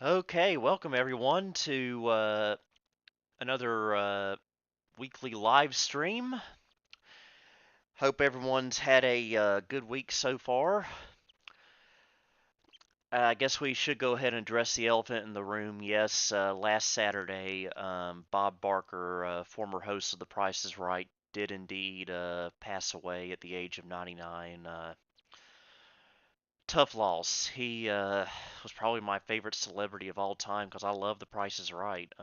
Okay, welcome everyone to another weekly live stream. Hope everyone's had a good week so far. I guess we should go ahead and address the elephant in the room. Yes, last Saturday, Bob Barker, former host of The Price is Right, did indeed pass away at the age of 99. Tough loss. He was probably my favorite celebrity of all time because I love The Price is Right.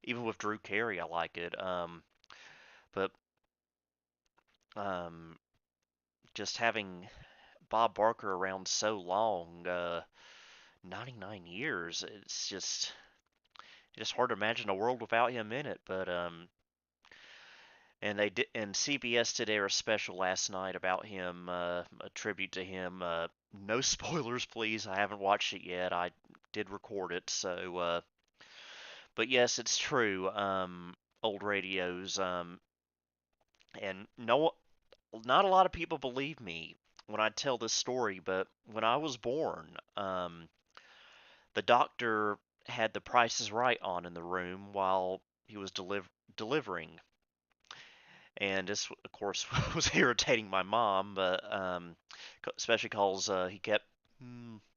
Even with Drew Carey, I like it. But um, just having Bob Barker around so long, 99 years, it's just hard to imagine a world without him in it. But and they did, and CBS did air a special last night about him, a tribute to him. No spoilers, please. I haven't watched it yet. I did record it, so. But yes, it's true. Old radios. And no, not a lot of people believe me when I tell this story, but when I was born, the doctor had The Price is Right on in the room while he was delivering, and this, of course, was irritating my mom, but especially because he kept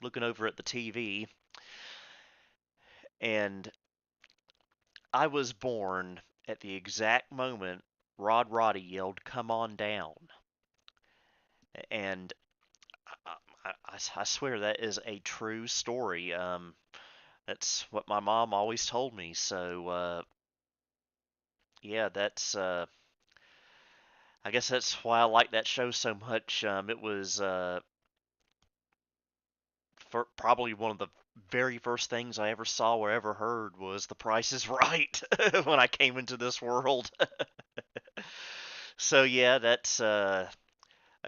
looking over at the TV, and I was born at the exact moment Rod Roddy yelled, "Come on down," and I swear that is a true story. That's what my mom always told me. So yeah, that's I guess that's why I like that show so much. It was probably one of the very first things I ever saw or ever heard was The Price is Right when I came into this world. So yeah, that's a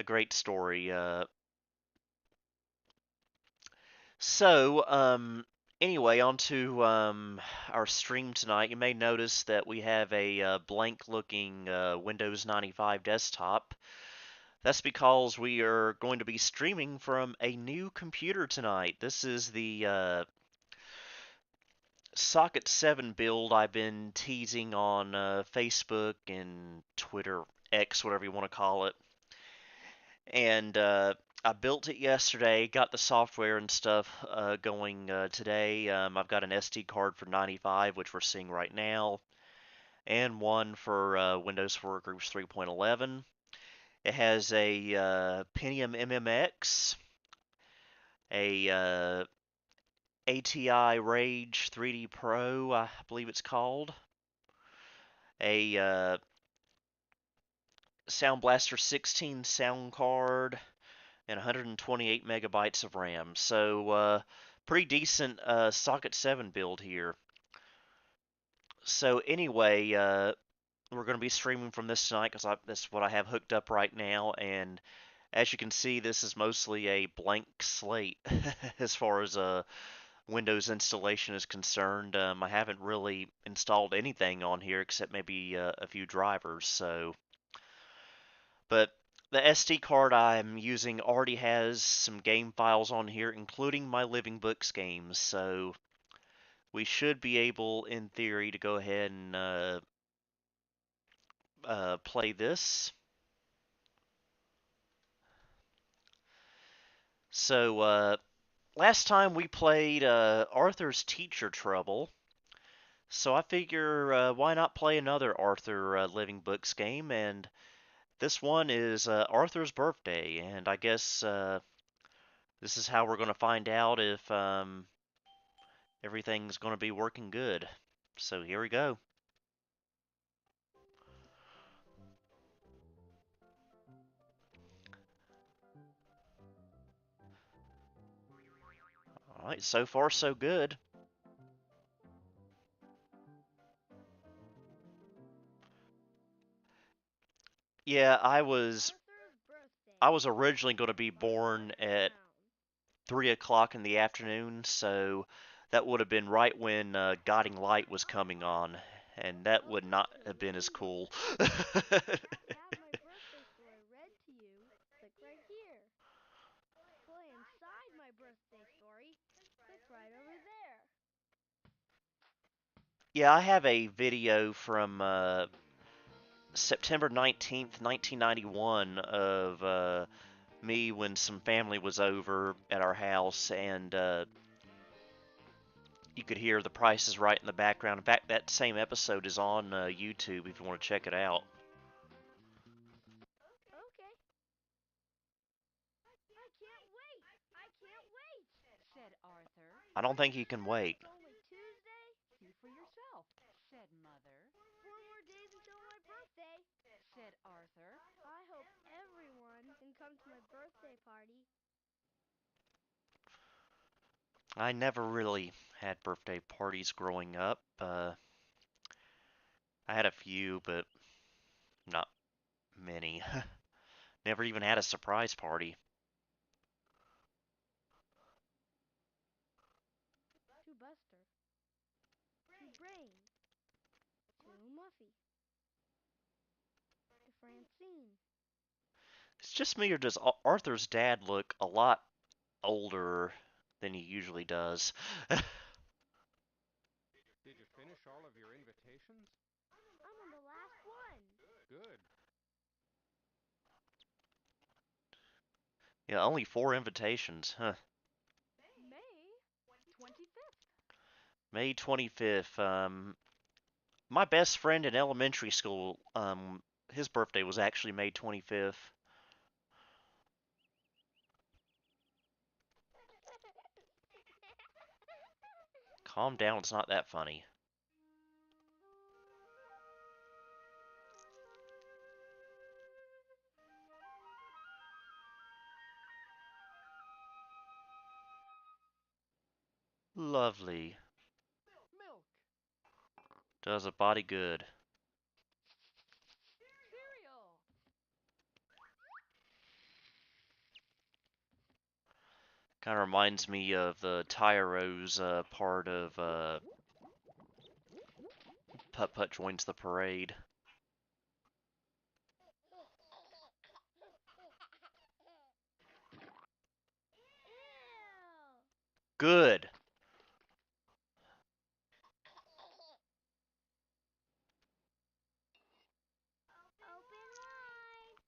great story. So, anyway, on to our stream tonight. You may notice that we have a blank looking Windows 95 desktop. That's because we are going to be streaming from a new computer tonight. This is the Socket 7 build I've been teasing on Facebook and Twitter, X, whatever you want to call it. And I built it yesterday, got the software and stuff going today. I've got an SD card for 95, which we're seeing right now, and one for Windows Workgroups 3.11. It has a Pentium MMX, a ATI Rage 3D Pro, I believe it's called, a Sound Blaster 16 sound card, and 128 megabytes of RAM. So pretty decent Socket 7 build here. So anyway, we're going to be streaming from this tonight because that's what I have hooked up right now. And as you can see, this is mostly a blank slate as far as Windows installation is concerned. I haven't really installed anything on here except maybe a few drivers. But the SD card I'm using already has some game files on here, including my Living Books games, so we should be able, in theory, to go ahead and play this. So, last time we played Arthur's Teacher Trouble, so I figure why not play another Arthur Living Books game, and this one is Arthur's Birthday, and I guess this is how we're going to find out if everything's going to be working good. So here we go. All right, so far so good. Yeah, I was originally going to be born at 3 o'clock in the afternoon, so that would have been right when Guiding Light was coming on, and that would not have been as cool. Yeah, I have a video from September 19th, 1991 of me when some family was over at our house, and you could hear The Price is Right in the background. In fact, that same episode is on YouTube if you want to check it out. Okay. I can't wait. I can't wait, said Arthur. I don't think you can wait. It's only Tuesday. See for yourself, said Mother. 4 more days until my birthday, Said Arthur. I hope everyone can come to my birthday party. I never really had birthday parties growing up. I had a few, but not many. Never even had a surprise party. To Buster, to Brain, to Muffy, to Francine. It's just me, or does Arthur's dad look a lot older than he usually does? Did you finish all of your invitations? I'm on the last one. Good. Yeah, only 4 invitations, huh? May 25th. May 25th. My best friend in elementary school, his birthday was actually May 25th. Calm down, it's not that funny. Lovely. Milk. Does a body good. Cereal. Kind of reminds me of the Tyro's part of Putt Putt Joins the Parade. Ew. Good. Open wide.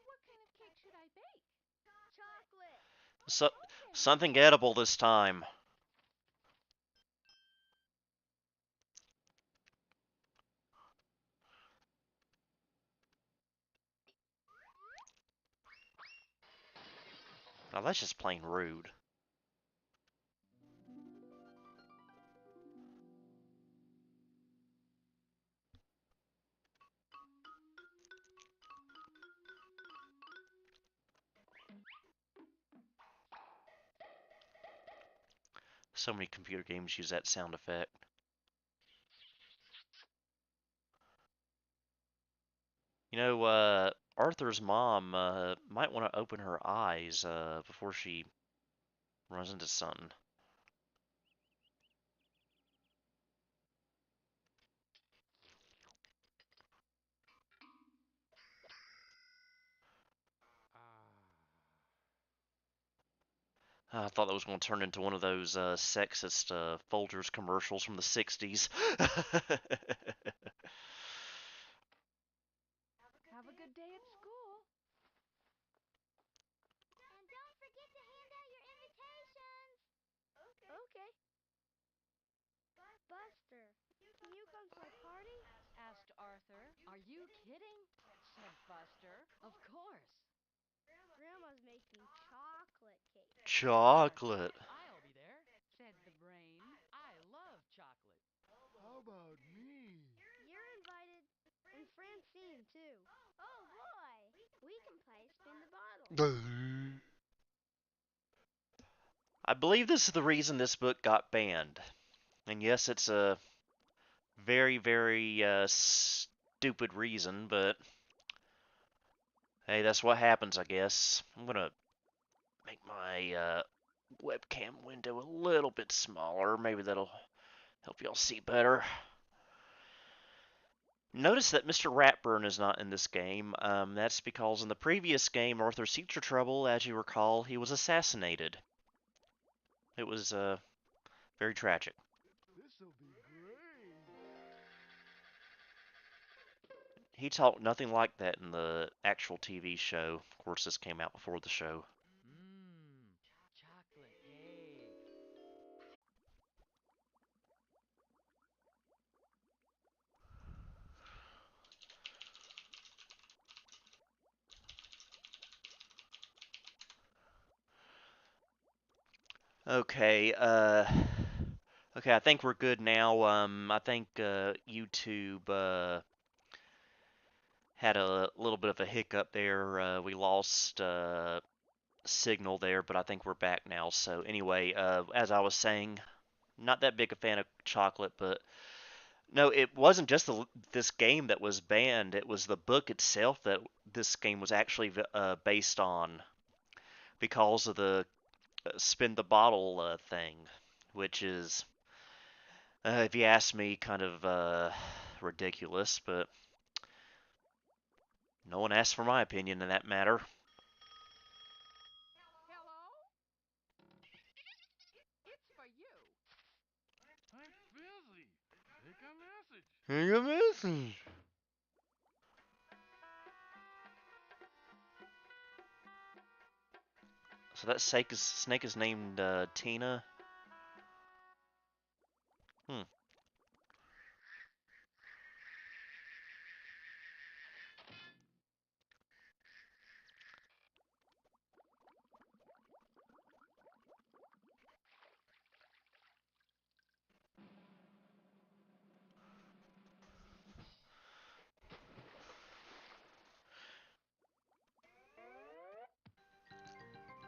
What kind of cake should I bake? Chocolate. So, Okay, something Mother. edible this time. Now that's just plain rude. So many computer games use that sound effect. You know, Arthur's mom might want to open her eyes before she runs into something. Ah. I thought that was going to turn into one of those sexist Folgers commercials from the 60s. Have a good day at school. And don't forget to hand out your invitations. Okay. Buster, can you come to my party? Asked Arthur. Are you kidding? Said Buster. Of course. Grandma's making chocolate cake. Chocolate. I'll be there, said the Brain. I love chocolate. How about me? You're invited. And Francine, too. Oh, boy. We can play spin the bottle. I believe this is the reason this book got banned. And yes, it's a very, very stupid reason, but hey, that's what happens, I guess. I'm gonna make my webcam window a little bit smaller. Maybe that'll help y'all see better. Notice that Mr. Ratburn is not in this game. That's because in the previous game, Arthur Sea Trouble, as you recall, he was assassinated. It was very tragic. This'll be great. He talked nothing like that in the actual TV show. Of course, this came out before the show. Mmm, chocolate cake. Okay, okay, I think we're good now. I think YouTube had a little bit of a hiccup there. We lost signal there, but I think we're back now. So anyway, as I was saying, not that big a fan of chocolate, but no, it wasn't just this game that was banned. It was the book itself that this game was actually based on because of the spin the bottle thing, which is, if you ask me, kind of ridiculous. But no one asked for my opinion in that matter. Hello? It's for you. I'm busy. Take a message. Hey, a message. So that snake is named Tina. Hmm.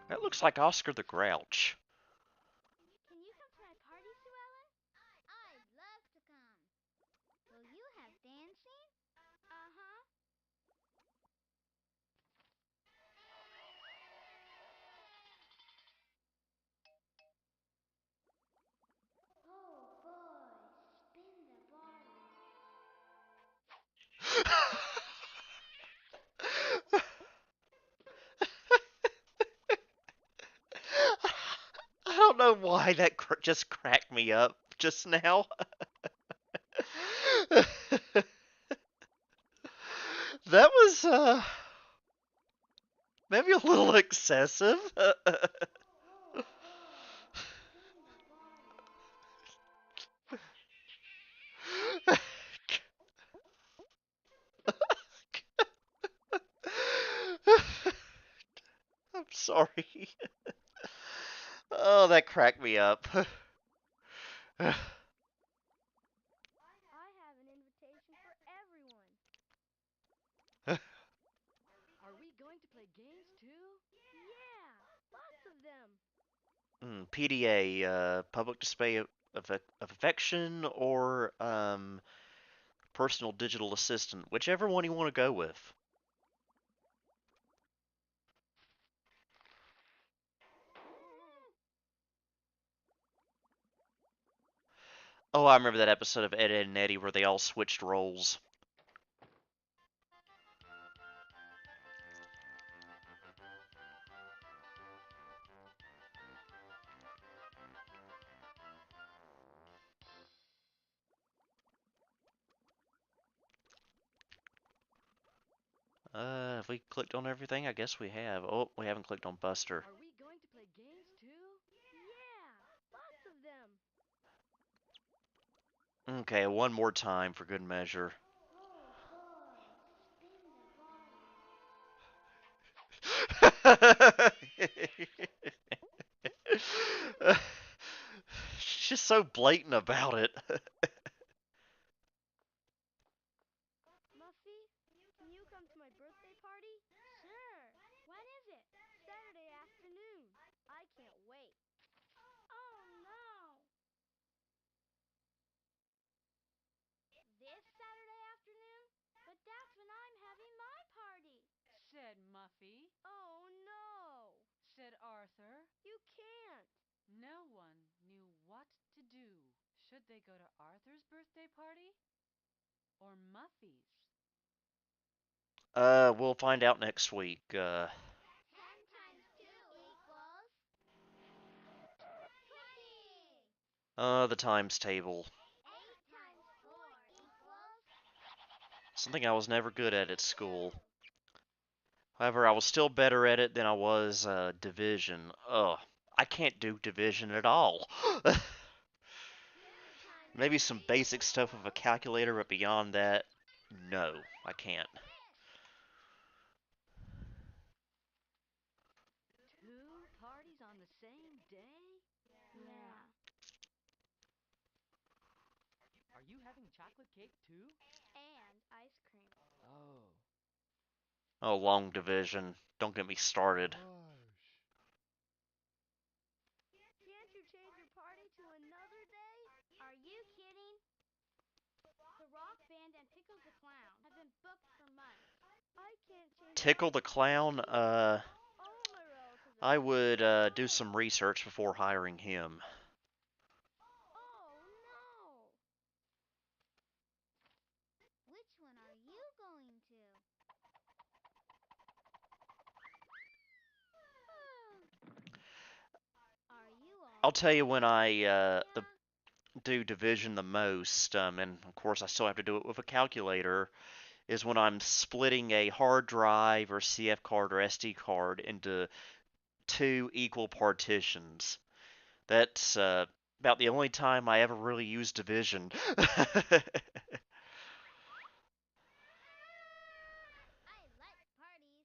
That looks like Oscar the Grouch. Can you come to my party, Sue Ellen? I'd love to come. Will you have dancing? Uh-huh. Oh boy, spin the bottle. I don't know why that just cracked me up just now. That was maybe a little excessive. Oh boy, spin the bottle. I'm sorry. Oh, that cracked me up. I have an invitation for everyone. Are we going to play games too? Yeah, lots of them. PDA, public display of affection, or personal digital assistant, whichever one you want to go with. Oh, I remember that episode of Ed, Ed and Eddie where they all switched roles. Have we clicked on everything? I guess we have. Oh, we haven't clicked on Buster. Are we going to play games too? Yeah, lots of them. Okay, one more time for good measure. Oh boy, spin the bottle. She's just so blatant about it. Muffy, can you come to my birthday party? Sure. When is it? Saturday afternoon. I can't wait. Oh no. This Saturday afternoon? But that's when I'm having my party. Said Muffy. Oh no. said Arthur. You can't. No one knew what to do. Should they go to Arthur's birthday party or Muffy's? We'll find out next week. 10 times 2 equals 20. The times table. 8 times 4 equals Something I was never good at school. However, I was still better at it than I was division. Ugh, I can't do division at all. 2 times Maybe some 3 basic stuff with a equals calculator, but beyond that, no, I can't. Two parties on the same day? Yeah. Are you having chocolate cake too? And ice cream. Oh. Oh, long division. Don't get me started. Gosh. Can't you change your party to another day? Are you kidding? The Rock Band and Pickles the Clown have been booked for months. I can't change Tickle the parties Clown, either. All my relatives I are would sick. do some research before hiring him. Oh no! Which one are you going to? Are you all I'll tell you right? when I Yeah. do division the most, and of course I still have to do it with a calculator, is when I'm splitting a hard drive or CF card or SD card into two equal partitions. That's about the only time I ever really use division. I like parties.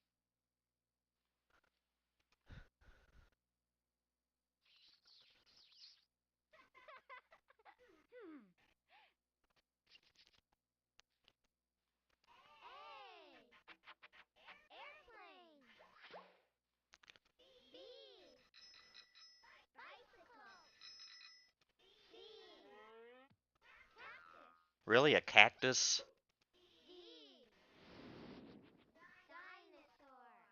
A. Airplane. B. Bicycle. C. Cactus. Really, a cactus? D. Dinosaur.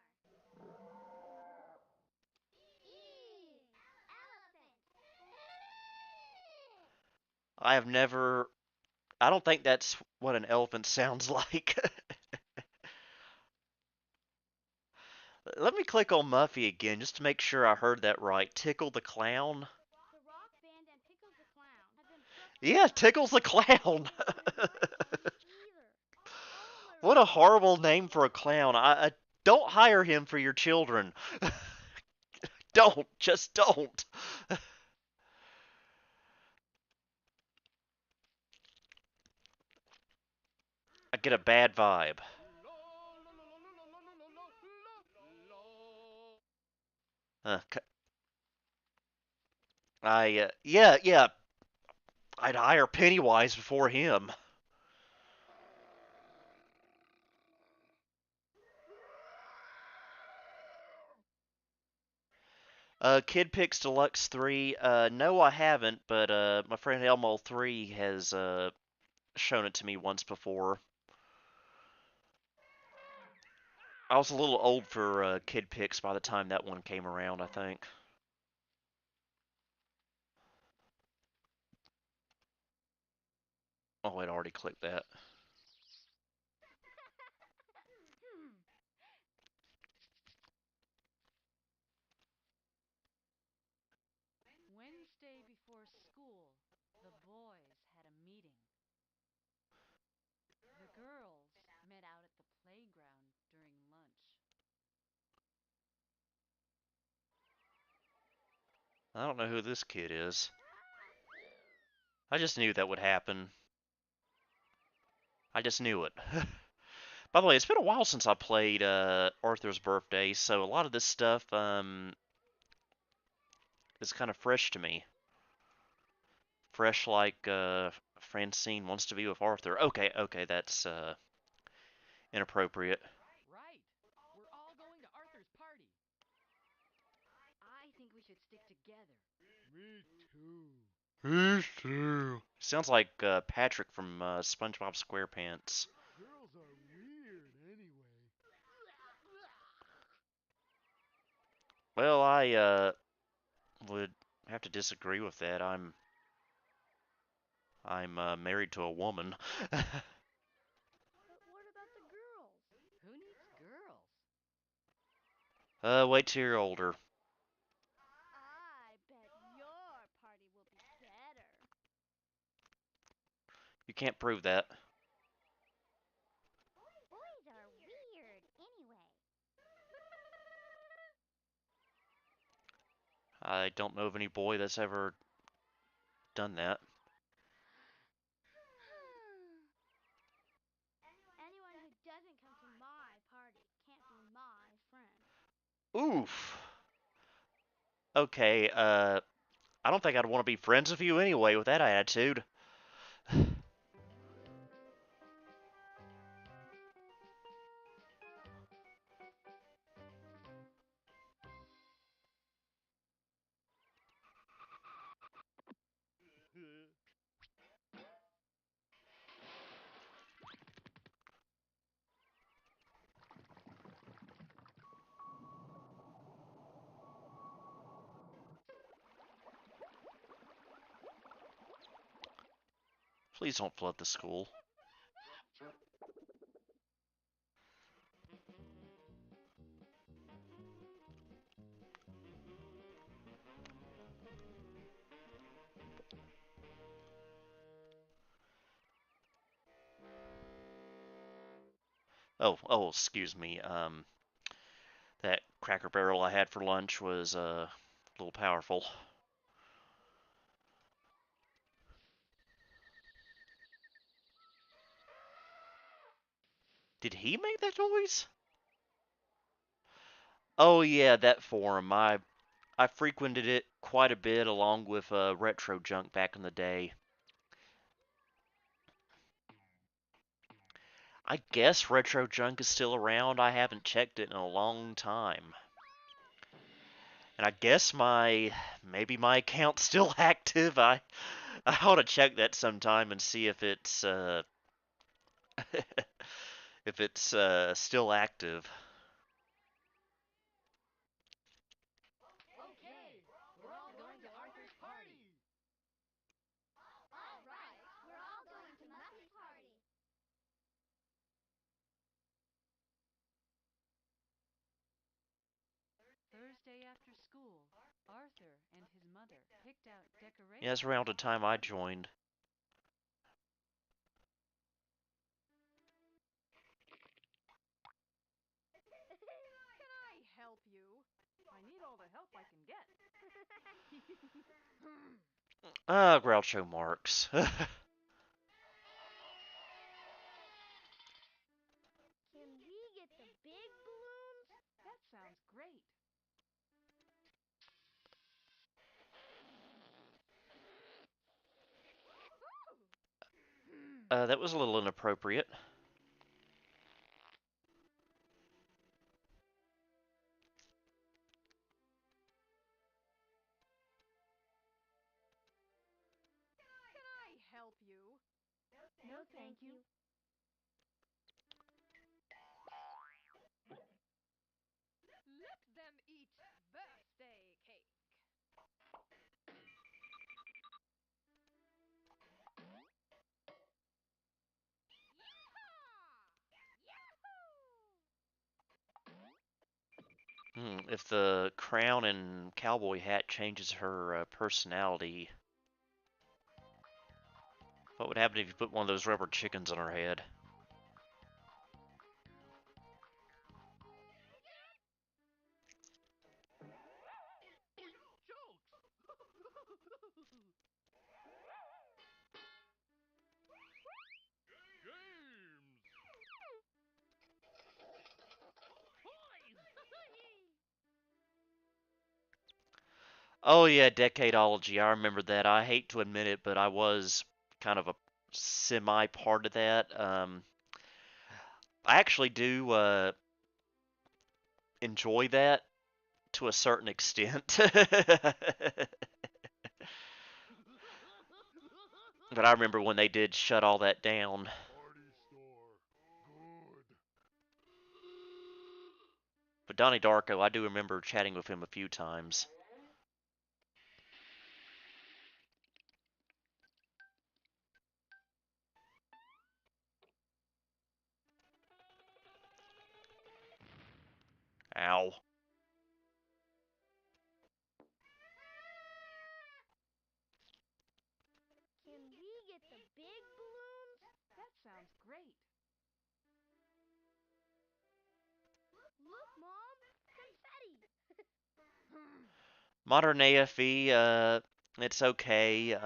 E. Elephant. I have never. I don't think that's what an elephant sounds like. Let me click on Muffy again just to make sure I heard that right. Tickle the Clown? The Rock Band and Pickles the Clown have been booked for Yeah, months. Tickles the Clown! I can't either. All my What a relatives horrible are name for a sick. clown. I don't hire him for your children. Don't. Just don't. I get a bad vibe. Uh, yeah, I'd hire Pennywise before him. Kid Pix Deluxe 3. No, I haven't, but my friend Elmo 3 has shown it to me once before. I was a little old for Kid Pix by the time that one came around, I think. Oh, I'd already clicked that. Wednesday before school, the boys had a meeting. The girls met out at the playground during lunch. I don't know who this kid is. I just knew that would happen. I just knew it. By the way, it's been a while since I played Arthur's Birthday, so a lot of this stuff is kind of fresh to me. Fresh like Francine wants to be with Arthur. Okay, that's inappropriate. Right. We're all going to Arthur's party. I think we should stick together. Me too. Me too. Sounds like Patrick from SpongeBob SquarePants. Girls are weird anyway. Well, I would have to disagree with that. I'm married to a woman. But what about the girls? Who needs girls? Wait till you're older. I bet your party will be better. You can't prove that. Boys are weird anyway. I don't know of any boy that's ever done that. Anyone who doesn't come to my party can't be my friend. Oof. Okay, I don't think I'd want to be friends with you anyway with that attitude. Please don't flood the school. Oh, excuse me. That Cracker Barrel I had for lunch was a little powerful. Did he make that noise? Oh yeah, that forum. I frequented it quite a bit along with Retro Junk back in the day. I guess Retro Junk is still around. I haven't checked it in a long time. And I guess maybe my account's still active. I ought to check that sometime and see if it's if it's still active. Okay, we're all going to Arthur's party. All right, we're all going to Muffy's party. Thursday after school, Arthur and his mother picked out Yeah, it's decorations. around the time I joined. Can I help you? I need all the help I can get. Groucho Marx. Can we get the big balloons? That sounds great. That was a little inappropriate. Can I help you? No, thank you. Let them eat birthday cake. If the crown and cowboy hat changes her personality, what would happen if you put one of those rubber chickens on her head? Oh yeah, Decadeology. I remember that. I hate to admit it, but I was kind of a semi part of that. I actually do enjoy that to a certain extent. But I remember when they did shut all that down. Party store. Good. But Donnie Darko, I do remember chatting with him a few times. Ow. Can we get the big balloons? That sounds great. Look, Mom! Confetti! Modern AFE, it's okay.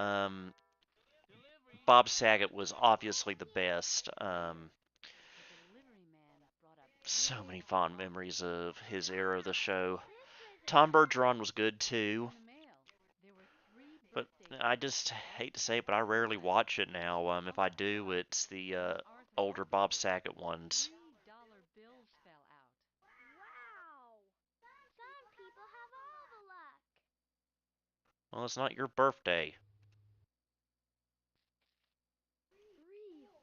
Bob Saget was obviously the best. The delivery man brought up So many big fond boxes memories of his era of the show. This is Tom Bergeron was good too, in the mail. There were 3 but birthday I cards, just one hate to for say it, but I each rarely boy. watch it now. If I do, it's the When Arthur older opened Bob it, Saget ones. $3 bills fell out. Wow! Some people have all the luck. Well, it's not your birthday. 3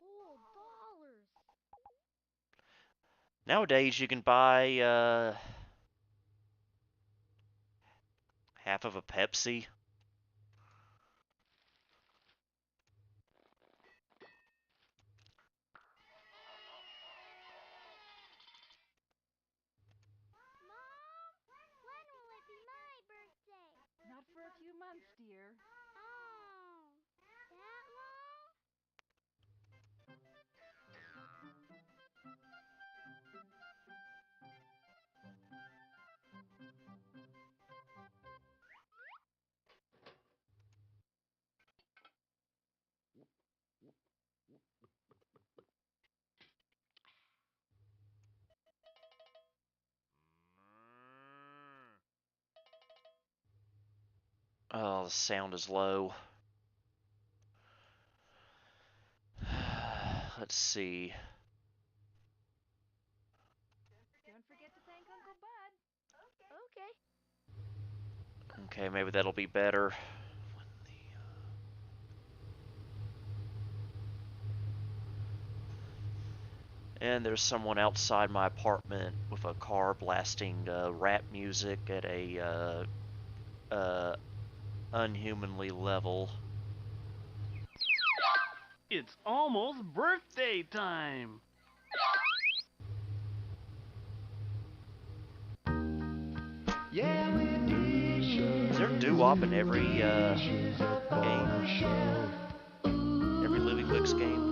whole dollars. Nowadays, you can buy half of a Pepsi. Mom, when will it be my birthday? Not for a few months, dear. Oh, that long? Oh, the sound is low. Let's see. Don't forget to thank Uncle Bud. Okay. Okay, maybe that'll be better. And there's someone outside my apartment with a car blasting rap music at a unhumanly level. It's almost birthday time. Is there doo-wop in every game? Every Living Books game?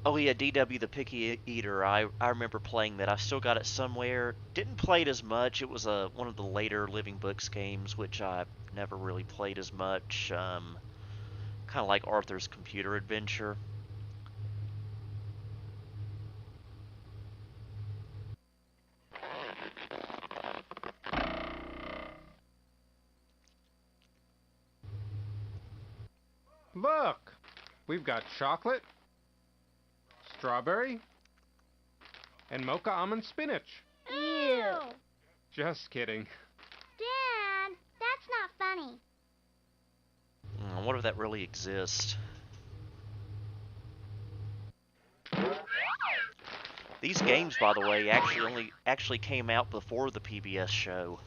Oh yeah, DW the Picky Eater. I remember playing that. I still got it somewhere. Didn't play it as much. It was one of the later Living Books games, which I never really played as much. Kind of like Arthur's Computer Adventure. Look! We've got chocolate, strawberry, and mocha almond spinach. Ew! Just kidding. Dad, that's not funny. I wonder if that really exists. These games, by the way, actually came out before the PBS show.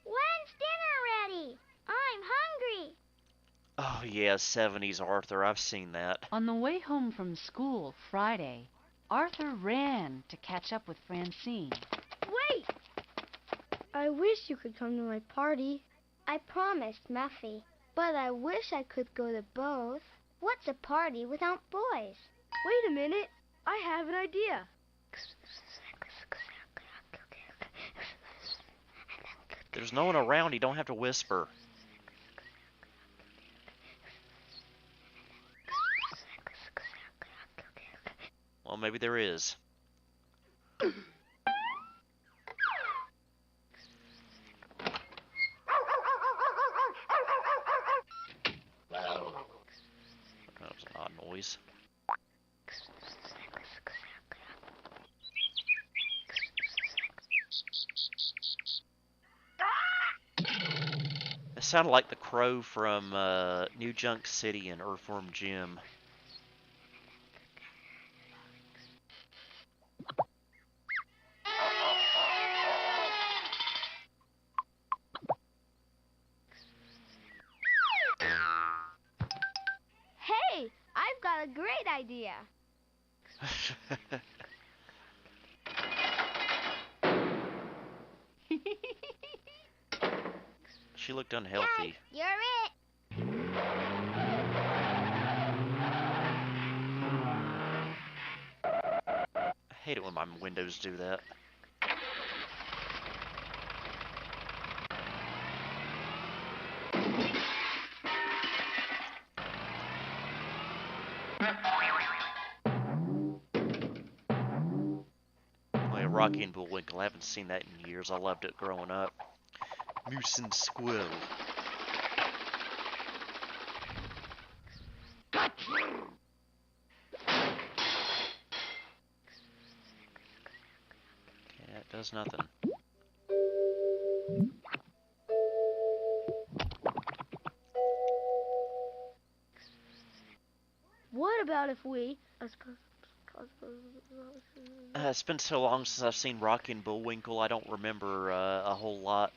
When's dinner ready? I'm hungry. Oh yeah, 70s Arthur. I've seen that. On the way home from school Friday, Arthur ran to catch up with Francine. Wait! I wish you could come to my party. I promised Muffy, but I wish I could go to both. What's a party without boys? Wait a minute. I have an idea. There's no one around. You don't have to whisper. Well, maybe there is. sounded like the crow from New Junk City and Earthworm Jim. Hey, I've got a great idea. She looked unhealthy. Dad, you're it. I hate it when my windows do that. Oh yeah, Rocky and Bullwinkle. I haven't seen that in years. I loved it growing up. Moose and Squill. Okay, that does nothing. What about if we... It's been so long since I've seen Rocky and Bullwinkle, I don't remember a whole lot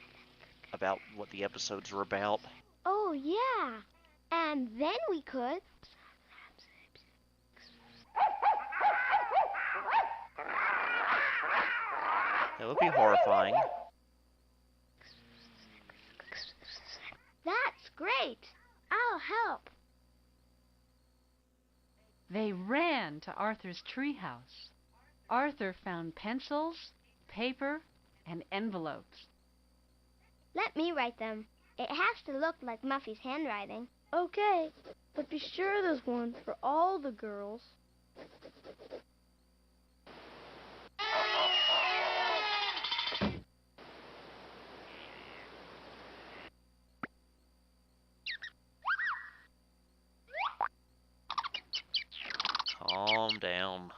about what the episodes were about. Oh, yeah. And then we could... That would be horrifying. That's great. I'll help. They ran to Arthur's treehouse. Arthur found pencils, paper, and envelopes. Let me write them. It has to look like Muffy's handwriting. Okay, but be sure there's one for all the girls. Calm down.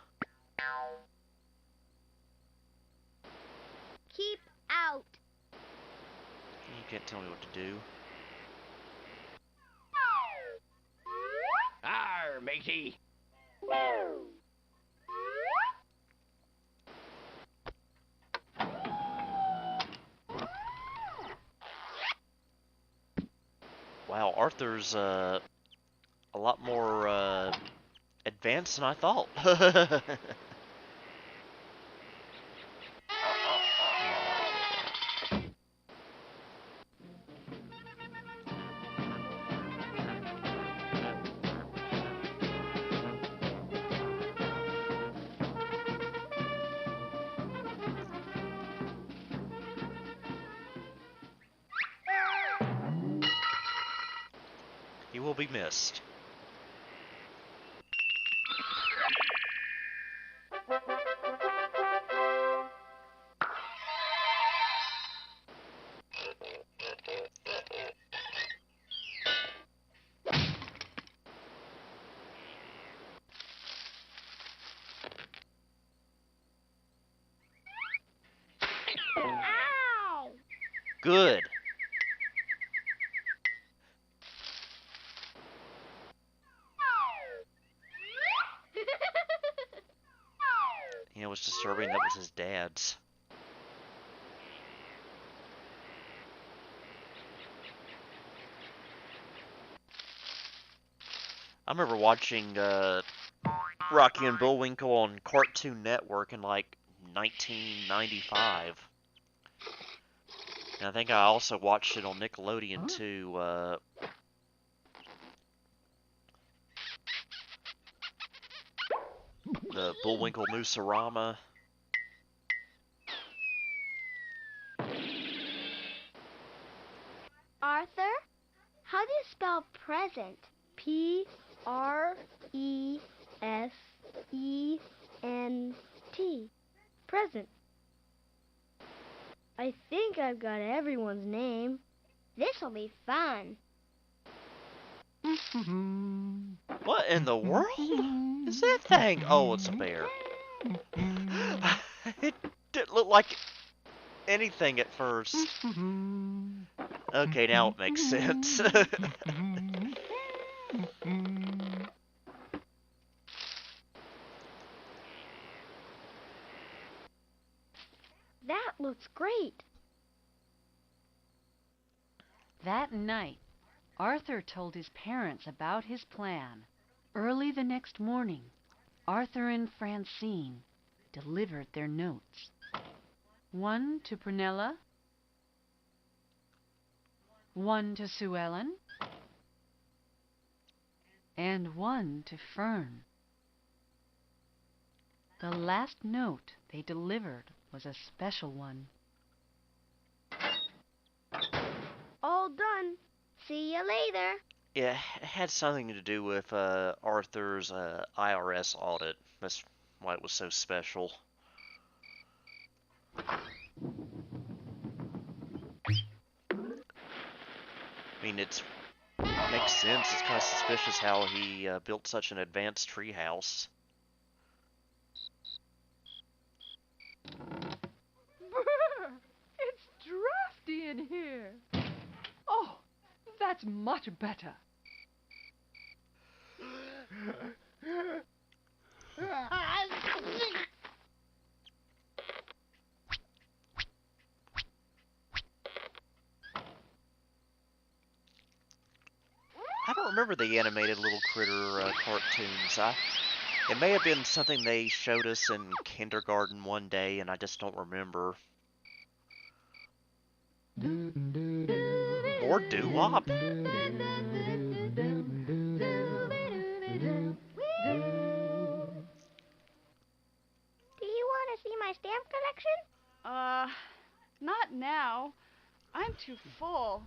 Keep out. You can't tell me what to do. Arr, matey. Wow, Arthur's a lot more advanced than I thought. He will be missed. Ow! Good. You know what's disturbing? That was his dad's. I remember watching Rocky and Bullwinkle on Cartoon Network in like 1995. And I think I also watched it on Nickelodeon too. The Bullwinkle Moose-a-Rama. Arthur, how do you spell present? P-R-E-S-E-N-T. Present. I think I've got everyone's name. This'll be fun. What in the world is that thing? Oh, it's a bear. It didn't look like anything at first. Okay, now it makes sense. That looks great. That night, Arthur told his parents about his plan. Early the next morning, Arthur and Francine delivered their notes. One to Prunella, one to Sue Ellen, and one to Fern. The last note they delivered was a special one. All done. See you later. Yeah, it had something to do with Arthur's IRS audit. That's why it was so special. I mean, it makes sense. It's kind of suspicious how he built such an advanced treehouse. Brr, it's drafty in here. Oh, that's much better. I don't remember the animated little critter cartoons. It may have been something they showed us in kindergarten one day, and I just don't remember. More doo-wop. Do you want to see my stamp collection? Not now. I'm too full.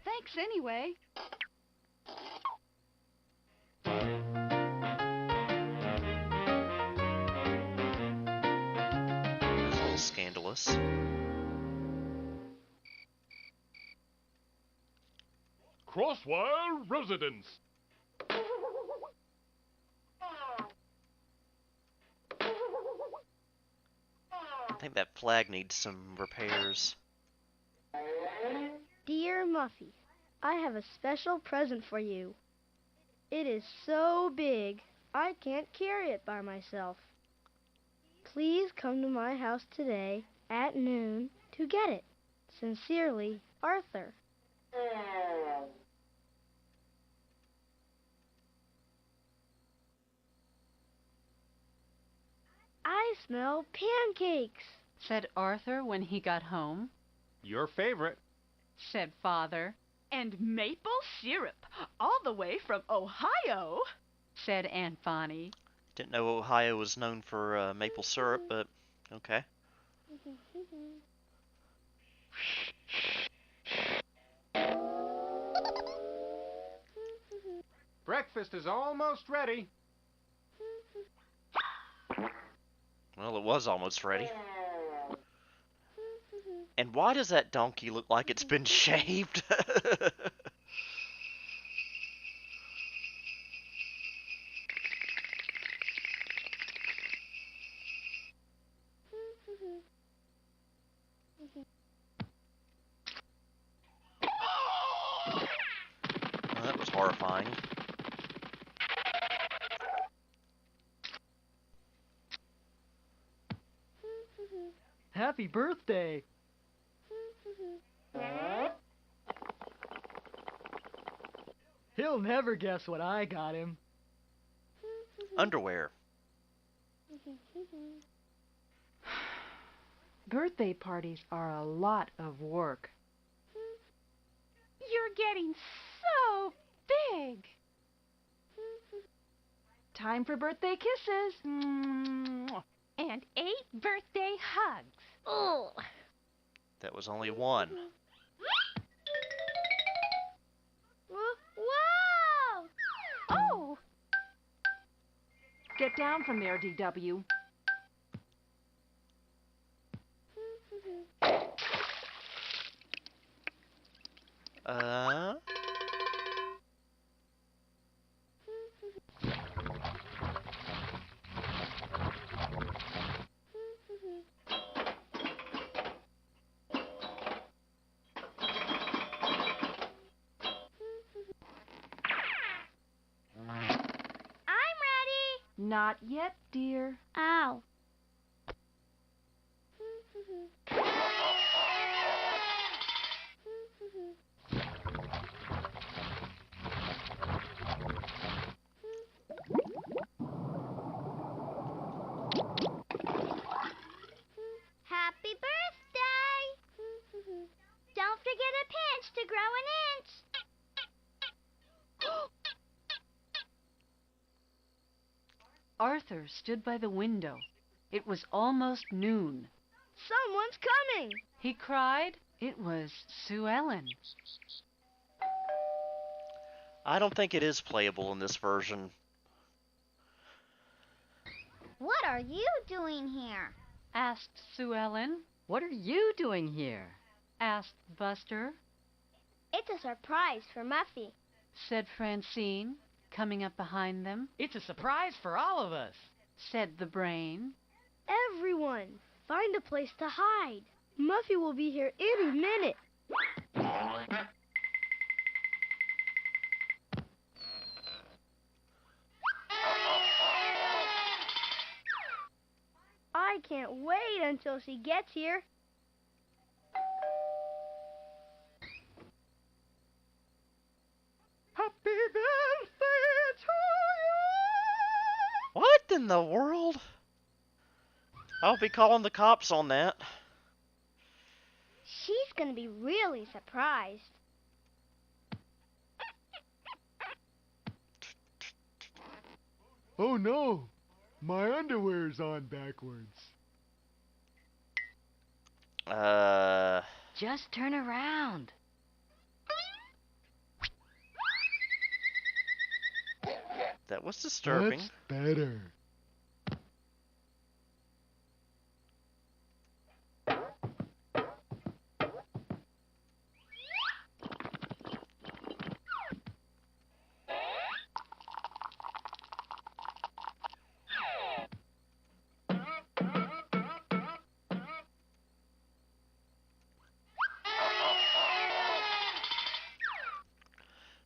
Thanks anyway. That's a little scandalous. Crosswire residence. I think that flag needs some repairs. Dear Muffy, I have a special present for you. It is so big, I can't carry it by myself. Please come to my house today at noon to get it. Sincerely, Arthur. I smell pancakes, Said Arthur when he got home. Your favorite. Said Father. And maple syrup, all the way from Ohio. Said Aunt Bonnie. Didn't know Ohio was known for maple syrup, but okay. Breakfast is almost ready. Well, it was almost ready. And why does that donkey look like it's been shaved? Well, that was horrifying. Happy birthday. He'll never guess what I got him. Underwear. Birthday parties are a lot of work. You're getting so big. Time for birthday kisses. And 8 birthday hugs. Oh, That was only one. whoa! Oh, Get down from there, DW. Uh... Not yet, dear. Ow. Happy birthday! Don't forget a pinch to grow an inch. Arthur stood by the window. It was almost noon. Someone's coming. He cried. It was Sue Ellen. I don't think it is playable in this version. What are you doing here? Asked Sue Ellen. What are you doing here? Asked Buster. It's a surprise for Muffy. Said Francine, coming up behind them. It's a surprise for all of us. Said the Brain. Everyone, find a place to hide. Muffy will be here any minute. I can't wait until she gets here. Happy birthday to you! What in the world? I'll be calling the cops on that. She's gonna be really surprised. Oh no, my underwear's on backwards. Just turn around. That was disturbing. That's better.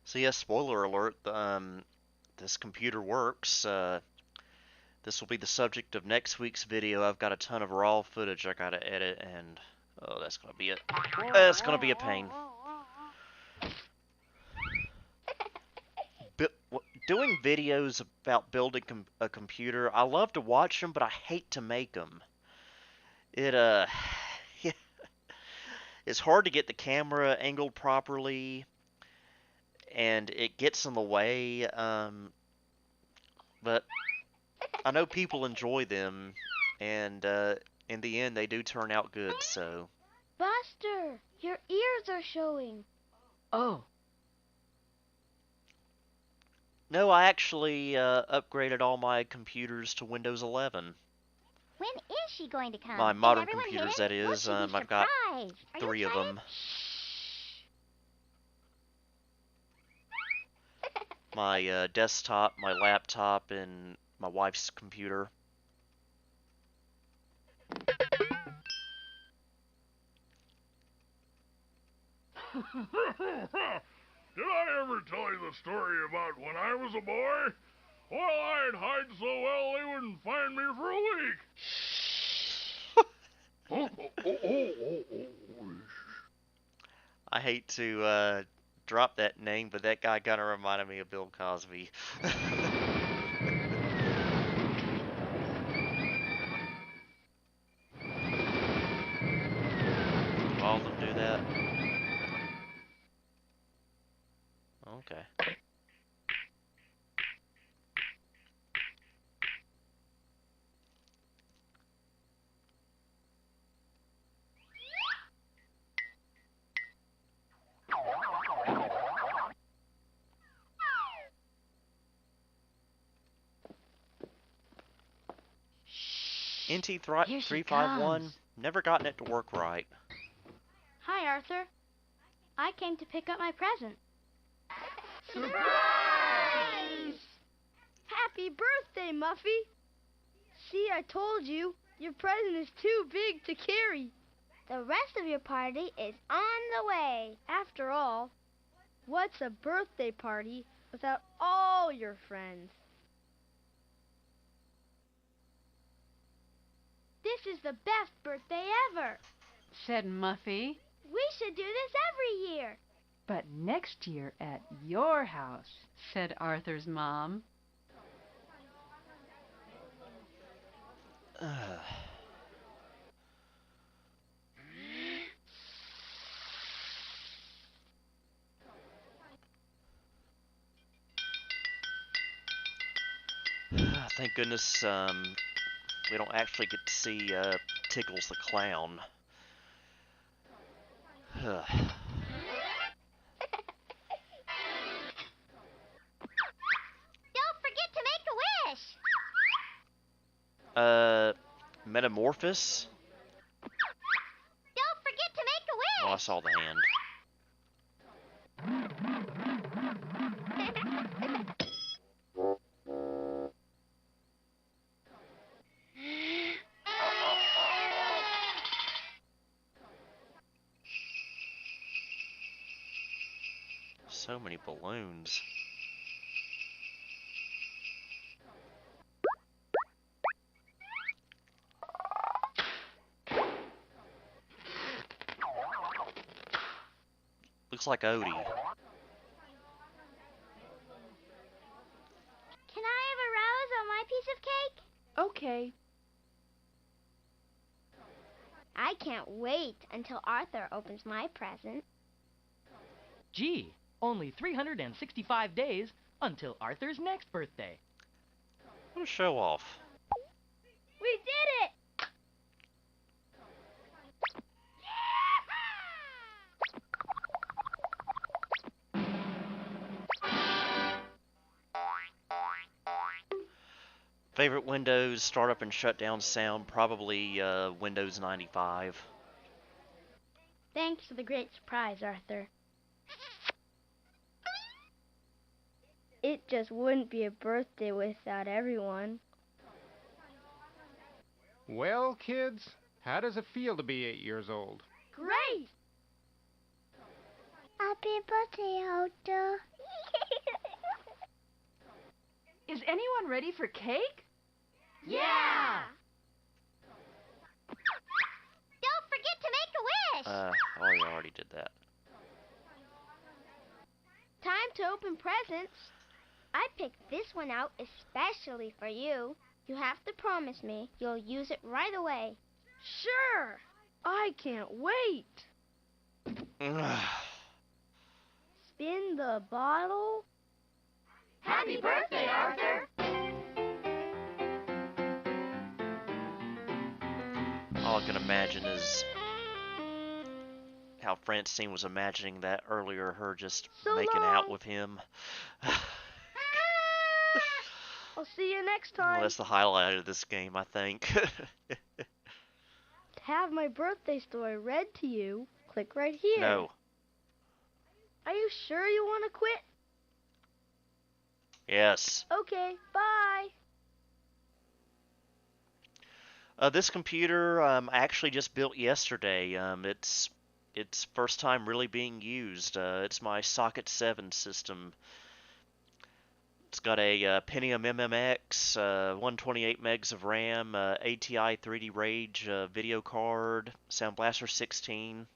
So yeah, spoiler alert, this computer works. This will be the subject of next week's video. I've got a ton of raw footage I gotta edit, and oh, that's gonna be it. That's gonna be a pain. Doing videos about building a computer, I love to watch them, but I hate to make them. It's hard to get the camera angled properly, and it gets in the way, but I know people enjoy them, and in the end they do turn out good, so. Buster, your ears are showing. Oh. No, I actually upgraded all my computers to Windows 11. When is she going to come? My modern Is everyone computers, hidden? that What is. should we I've got surprise? Are you 3 of excited? them. My desktop, my laptop, and my wife's computer. Did I ever tell you the story about when I was a boy? Well, I'd hide so well they wouldn't find me for a week. I hate to drop that name, but that guy kind of reminded me of Bill Cosby. All of them do that? Okay. NT351, never gotten it to work right. Hi, Arthur. I came to pick up my present. Surprise! Happy birthday, Muffy! See, I told you, your present is too big to carry. The rest of your party is on the way. After all, what's a birthday party without all your friends? This is the best birthday ever. said Muffy. We should do this every year. But next year at your house, said Arthur's mom. Thank goodness we don't actually get to see Tickles the Clown. Don't forget to make a wish. Metamorphosis? Don't forget to make a wish. Oh, I saw the hand. So many balloons. Looks like Odie. Can I have a rose on my piece of cake? okay. I can't wait until Arthur opens my present. Gee, only 365 days until Arthur's next birthday. What a show off. We did it! Favorite Windows startup and shutdown sound? Probably Windows 95. Thanks for the great surprise, Arthur. It just wouldn't be a birthday without everyone. Well, kids, how does it feel to be 8 years old? Great! Happy birthday, Arthur. Is anyone ready for cake? Yeah! Don't forget to make a wish! Oh, you already did that. Time to open presents. I picked this one out especially for you. You have to promise me you'll use it right away. Sure. I can't wait. Spin the bottle. Happy birthday, Arthur! All I can imagine is how Francine was imagining that earlier, her just So making long. out with him. I'll see you next Well, time. that's the highlight of this game, I think. To have my birthday story read to you, click right here. No. Are you sure you want to quit? Yes. Okay, bye. This computer I actually just built yesterday. It's first time really being used. It's my Socket 7 system. It's got a Pentium MMX, 128 megs of RAM, ATI 3D Rage video card, Sound Blaster 16.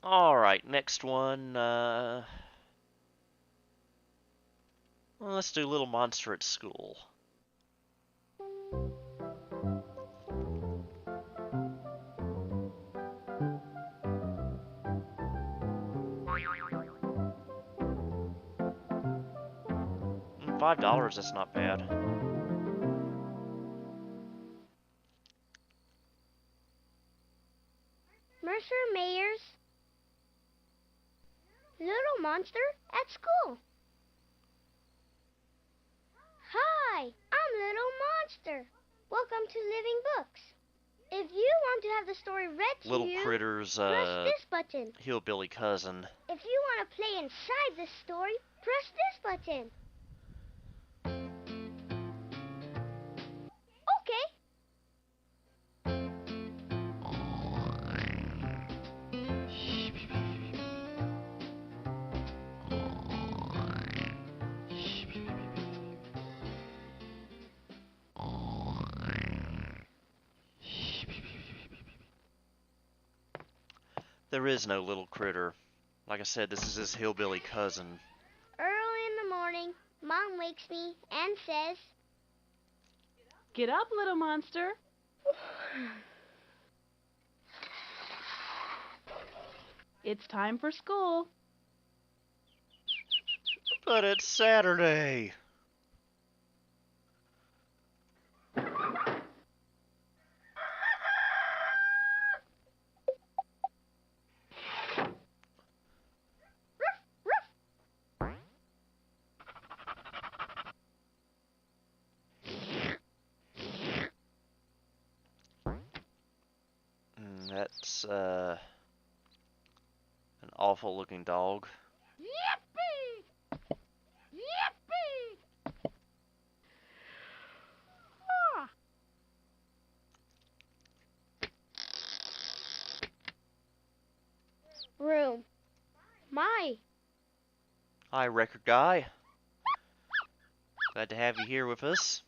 Alright, next one. Well, let's do Little Monster at School. $5, that's not bad. Mercer Mayers. Little Monster at School. Hi, I'm Little Monster. Welcome to Living Books. If you want to have the story read to Little you, Critters, press this button. Hillbilly Cousin. If you want to play inside the story, press this button. Okay. There is no little critter. Like I said, this is his hillbilly cousin. Early in the morning, Mom wakes me and says, Get up, little monster. It's time for school. But it's Saturday. That's, an awful looking dog. Yippee! Yippee! Ah. Room. My. Hi, record guy. Glad to have you here with us.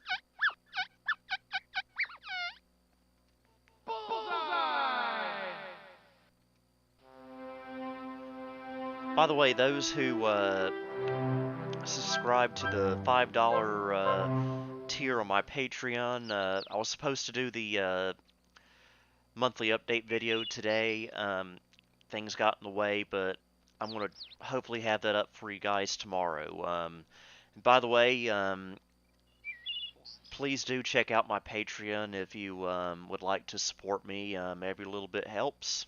By the way, those who subscribe to the $5 tier on my Patreon, I was supposed to do the monthly update video today. Things got in the way, but I'm going to hopefully have that up for you guys tomorrow. By the way, please do check out my Patreon if you would like to support me. Every little bit helps.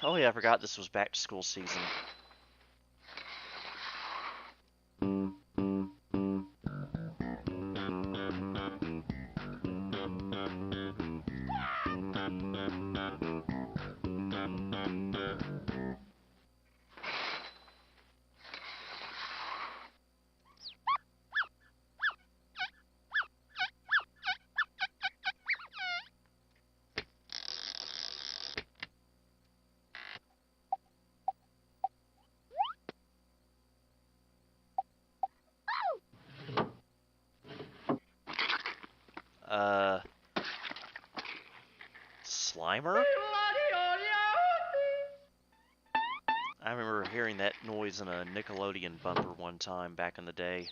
Oh yeah, I forgot this was back to school season. Slimer? I remember hearing that noise in a Nickelodeon bumper one time back in the day.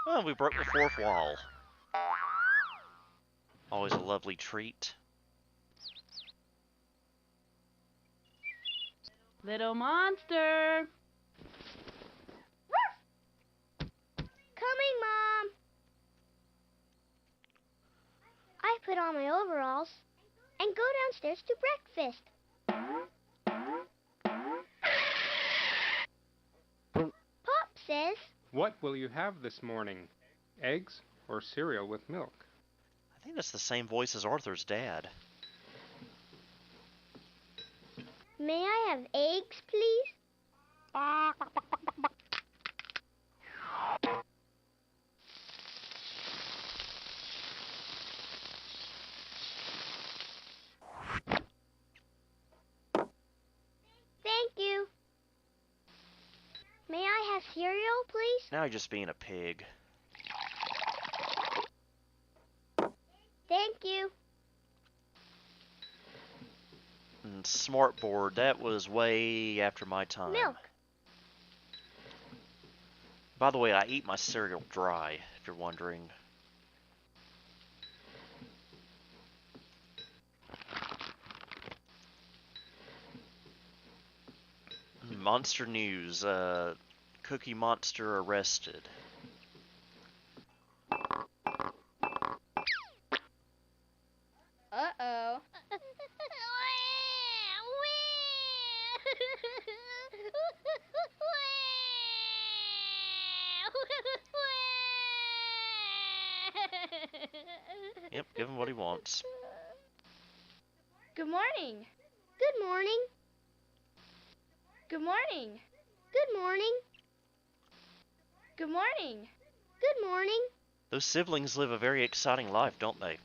Well, we broke the fourth wall. Always a lovely treat. Little monster. Coming, Mom. I put on my overalls and go downstairs to breakfast. Pop says, What will you have this morning? Eggs or cereal with milk? I think that's the same voice as Arthur's dad. May I have eggs, please? Thank you. May I have cereal, please? Now you're just being a pig. Thank you. And Smartboard, that was way after my time. Milk. By the way, I eat my cereal dry, if you're wondering. Monster news, Cookie Monster arrested. Uh-oh. Yep, give him what he wants. Good morning. Good morning. Good morning. Good morning. Good morning. Good morning. Those siblings live a very exciting life, don't they?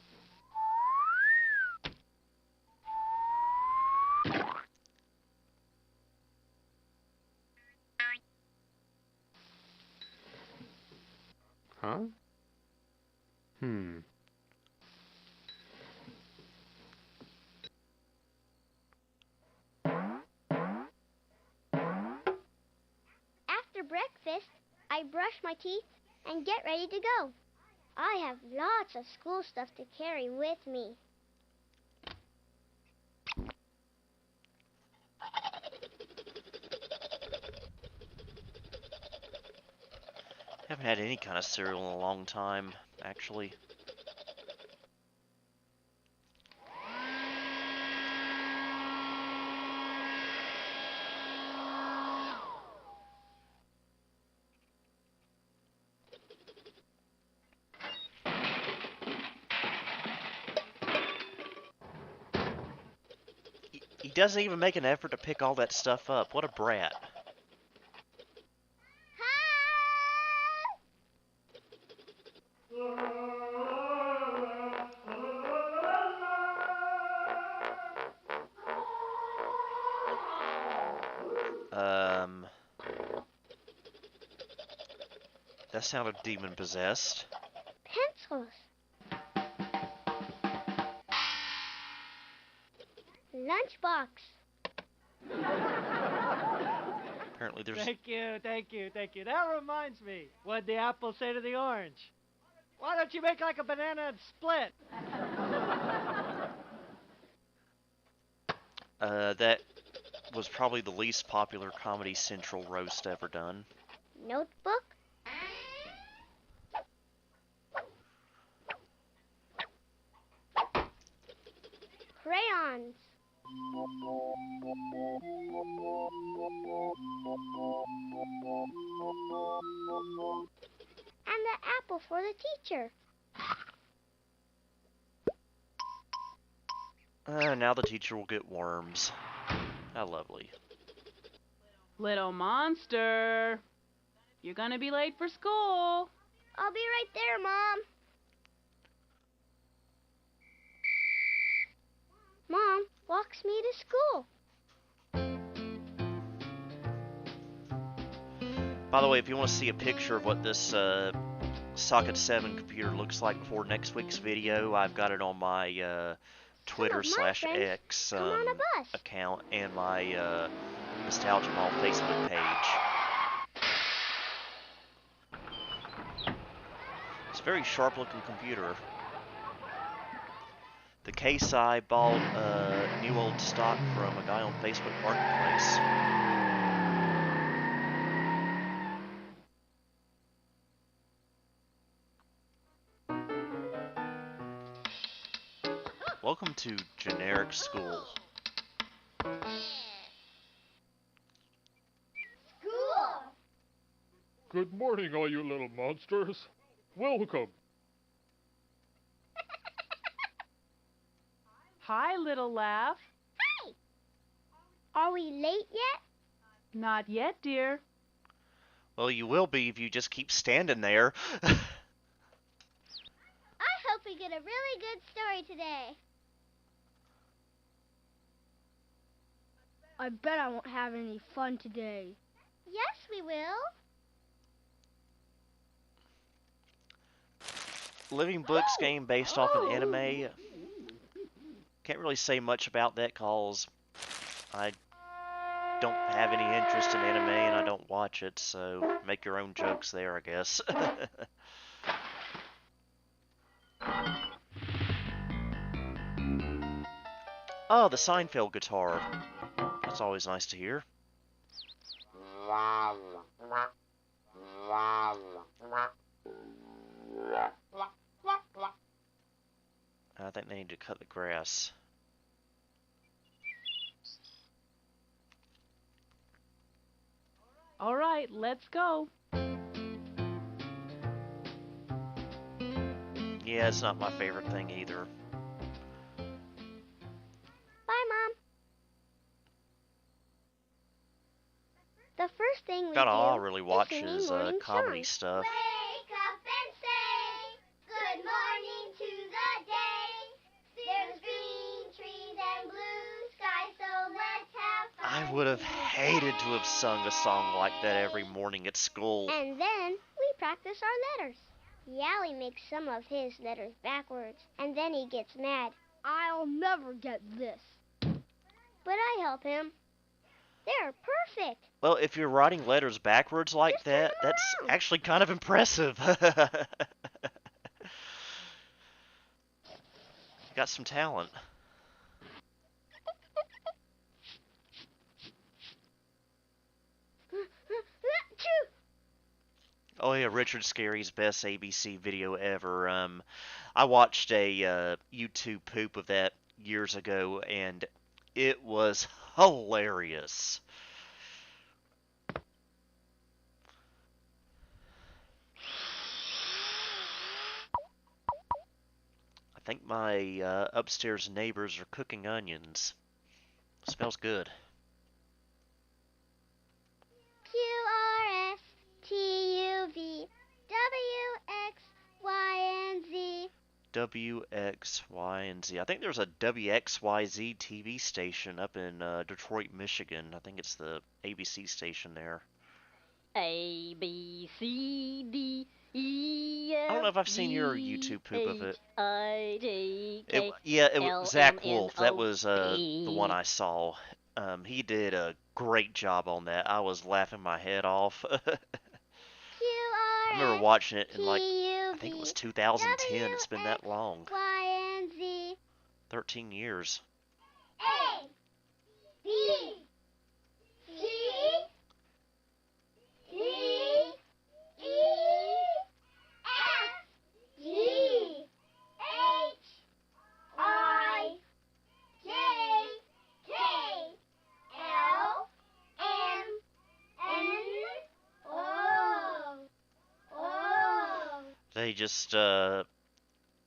huh? After breakfast, I brush my teeth and get ready to go. I have lots of school stuff to carry with me. Haven't had any kind of cereal in a long time, actually. He doesn't even make an effort to pick all that stuff up. What a brat. That sounded demon-possessed. Pencils. Lunchbox. Apparently there's... Thank you. That reminds me. What'd the apple say to the orange? Why don't you make like a banana and split? That was probably the least popular Comedy Central roast ever done. Notebook. Crayons. And the apple for the teacher. Now the teacher will get worms. How lovely. Little monster. You're gonna be late for school. I'll be right there, Mom. Mom walks me to school. By the way, if you want to see a picture of what this Socket 7 computer looks like before next week's video, I've got it on my Twitter/X account and my Nostalgia Mall Facebook page. It's a very sharp-looking computer. The case I bought new old stock from a guy on Facebook Marketplace. Welcome to Generic School. School! Good morning, all you little monsters. Welcome. Hi, little laugh. Hi! Are we late yet? Not yet, dear. Well, you will be if you just keep standing there. I hope we get a really good story today. I bet I won't have any fun today. Yes, we will. Living Books game based off an anime. Can't really say much about that cause I don't have any interest in anime and I don't watch it, so make your own jokes there, I guess. Oh, the Seinfeld guitar. That's always nice to hear. I think they need to cut the grass. All right, let's go. Yeah, it's not my favorite thing either. Bye, Mom. The first thing we About do all I really watch is sing is morning comedy songs. stuff. Wake up and say good morning to the day. There's green trees and blue skies, so let's have fun. I would have hated to have sung a song like that every morning at school. And then we practice our letters. Yally makes some of his letters backwards, and then he gets mad. I'll never get this. But I help him. They're perfect. Well, if you're writing letters backwards like Just turn that, them that's around. actually kind of impressive. Got some talent. Oh yeah, Richard Scarry's best ABC video ever. I watched a YouTube poop of that years ago, and it was hilarious. I think my upstairs neighbors are cooking onions. Smells good. QRSTUV WXYZ. W, X, Y, and Z. I think there's a WXYZ TV station up in Detroit, Michigan. I think it's the ABC station there. A, B, C, D, E, F, I don't know if I've seen your YouTube poop of it. I, J, K, Yeah, it L, was Zach M, N, Wolf. O, That was the P. one I saw. He did a great job on that. I was laughing my head off. I remember watching it in I think it was 2010. It's been that long. Y and Z. 13 years. A B C D E F G H I J K L M N O. They just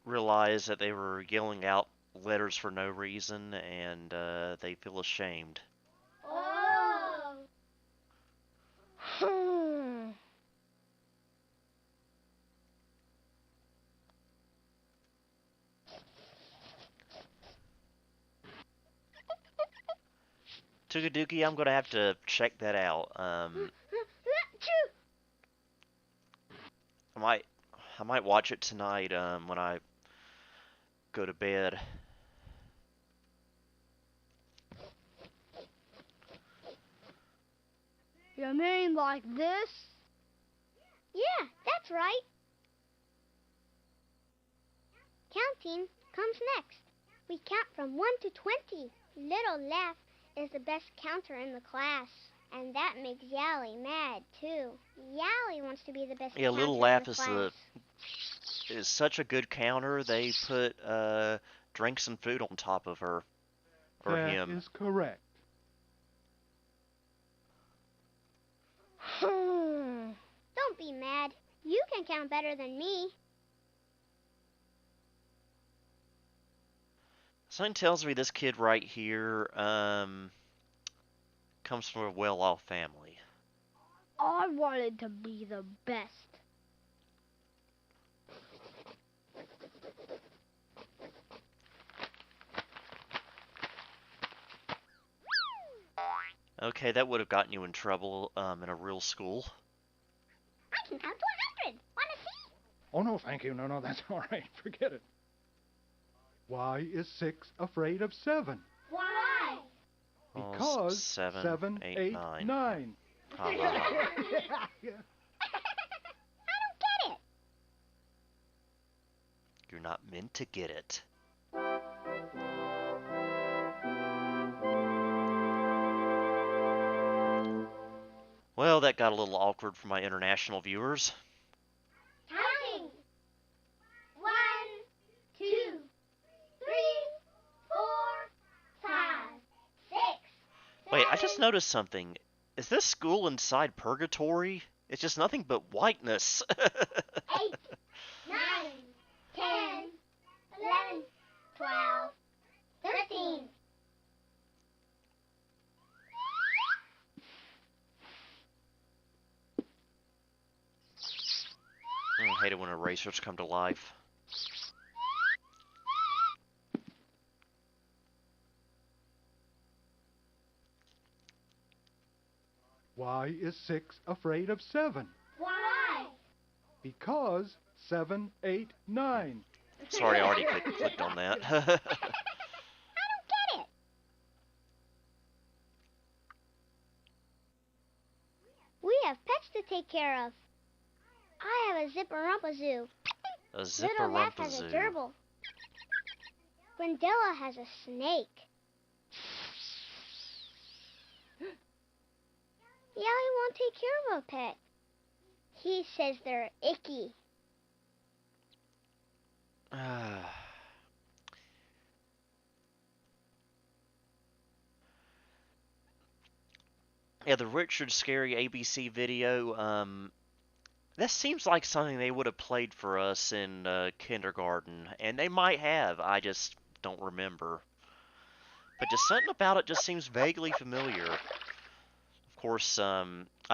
realized that they were yelling out letters for no reason, and they feel ashamed. Tugaduki, I'm gonna have to check that out. I might watch it tonight when I go to bed. You mean like this? Yeah, that's right. Counting comes next. We count from 1 to 20. Little Laugh is the best counter in the class. And that makes Yally mad, too. Yally wants to be the best Yeah, counter Little in Laugh the is class. is such a good counter. They put drinks and food on top of her or That him. is correct. Don't be mad. You can count better than me. Something tells me this kid right here comes from a well-off family. I wanted to be the best. Okay, that would have gotten you in trouble in a real school. I can count to 100. Wanna see? Oh, no, thank you. No, that's all right. Forget it. Why is 6 afraid of 7? Why? Oh, Because 7, 7, 8, 8, 9. 9. I don't get it. You're not meant to get it. Well, that got a little awkward for my international viewers. Counting. 1, 2, 3, 4, 5, 6. Wait, I just noticed something. Is this school inside purgatory? It's just nothing but whiteness. 8, 9, 10, 11, 12, 13. I hate it when erasers come to life. Why is 6 afraid of 7? Why? Because 7, 8, 9. Sorry, I already clicked on that. I don't get it. We have pets to take care of. I have a Zipper-Rumpa-Zoo. A Little Nap has a Zipper-Rumpa-Zoo. gerbil. Brindella has a snake. Yeah, he won't take care of a pet. He says they're icky. Yeah, the Richard Scary ABC video, that seems like something they would have played for us in kindergarten, and they might have, I just don't remember. But just something about it just seems vaguely familiar. Of course, I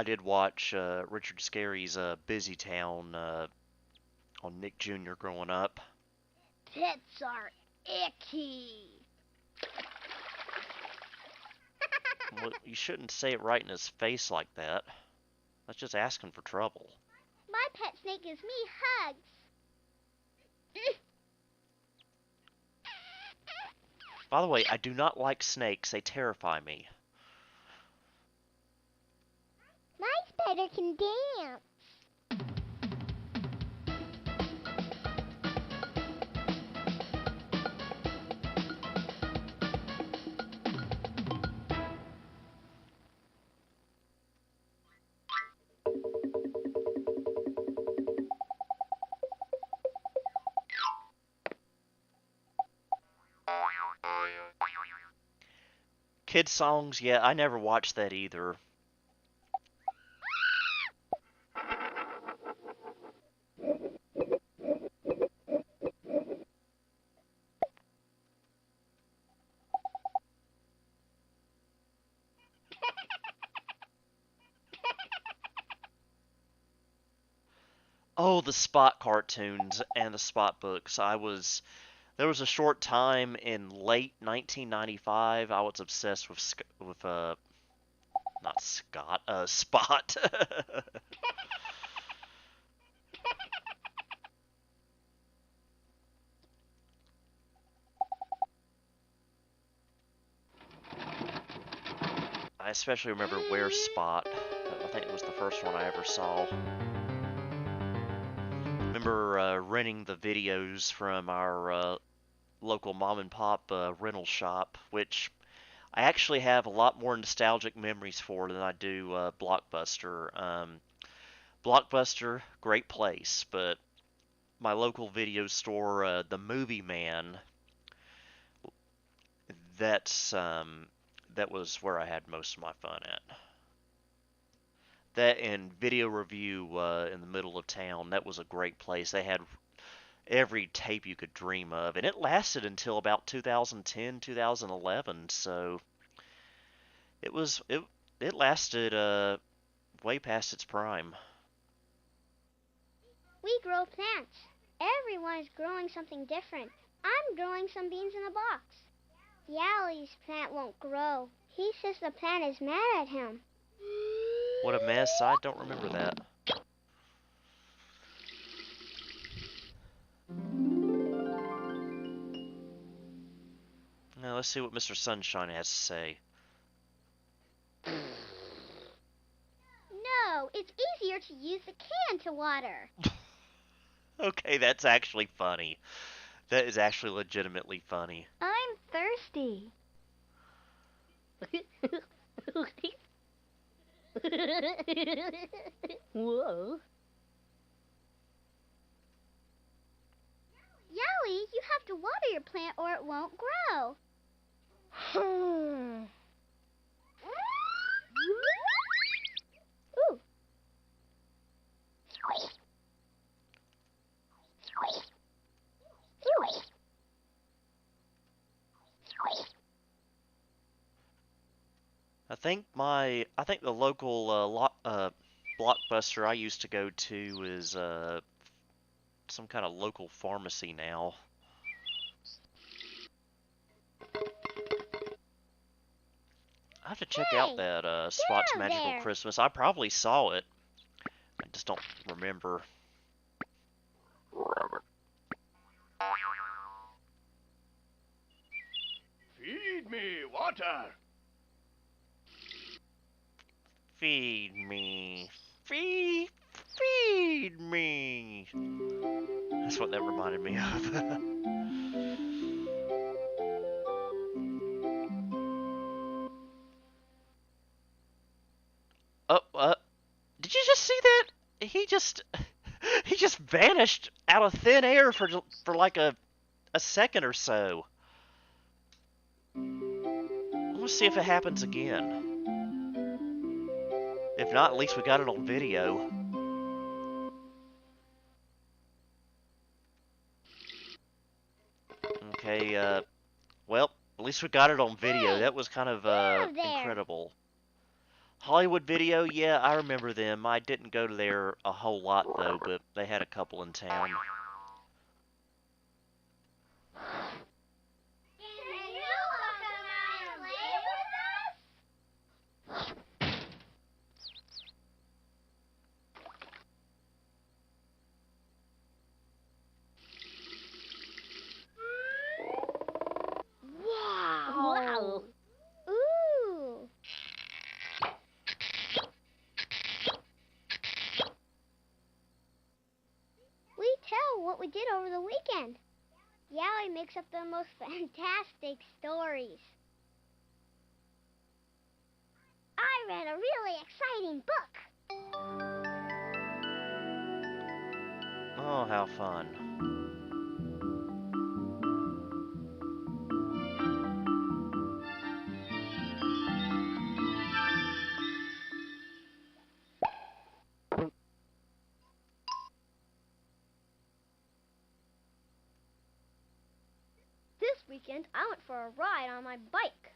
did watch Richard Scary's Busy Town on Nick Jr. growing up. Pets are icky. Well, you shouldn't say it right in his face like that. That's just asking for trouble. My pet snake gives me hugs. By the way, I do not like snakes. They terrify me. My spider can dance. Kid songs, yeah, I never watched that either. Oh, the Spot cartoons and the Spot books. There was a short time in late 1995 I was obsessed with not Scott, Spot. I especially remember Where's Spot. I think it was the first one I ever saw. Remember renting the videos from our local mom and pop rental shop, which I actually have a lot more nostalgic memories for than I do Blockbuster. Blockbuster, great place, but my local video store, the Movie Man, that was where I had most of my fun at. That and Video Review in the middle of town, that was a great place. They had every tape you could dream of, and it lasted until about 2010, 2011, so it lasted way past its prime. We grow plants. Everyone is growing something different. I'm growing some beans in a box. Yally's plant won't grow. He says the plant is mad at him. What a mess. I don't remember that. Now let's see what Mr. Sunshine has to say. No, it's easier to use the can to water. Okay, that's actually funny. That is actually legitimately funny. I'm thirsty. Whoa. Yally, you have to water your plant or it won't grow. Ooh. I think the local Blockbuster I used to go to is some kind of local pharmacy now. I have to check out that Spot's Magical Christmas. I probably saw it. I just don't remember. Feed me water. Feed me. Feed me. That's what that reminded me of. Did you just see that? He just vanished out of thin air for like a second or so. Let's see if it happens again. If not, at least we got it on video. Okay, well, at least we got it on video. That was kind of incredible. Hollywood Video, yeah, I remember them. I didn't go to there a whole lot, though, but they had a couple in town. Wow! Ooh! We tell what we did over the weekend. Yally makes up the most fantastic stories. I read a really exciting book. Oh, how fun. This weekend, I went for a ride on my bike.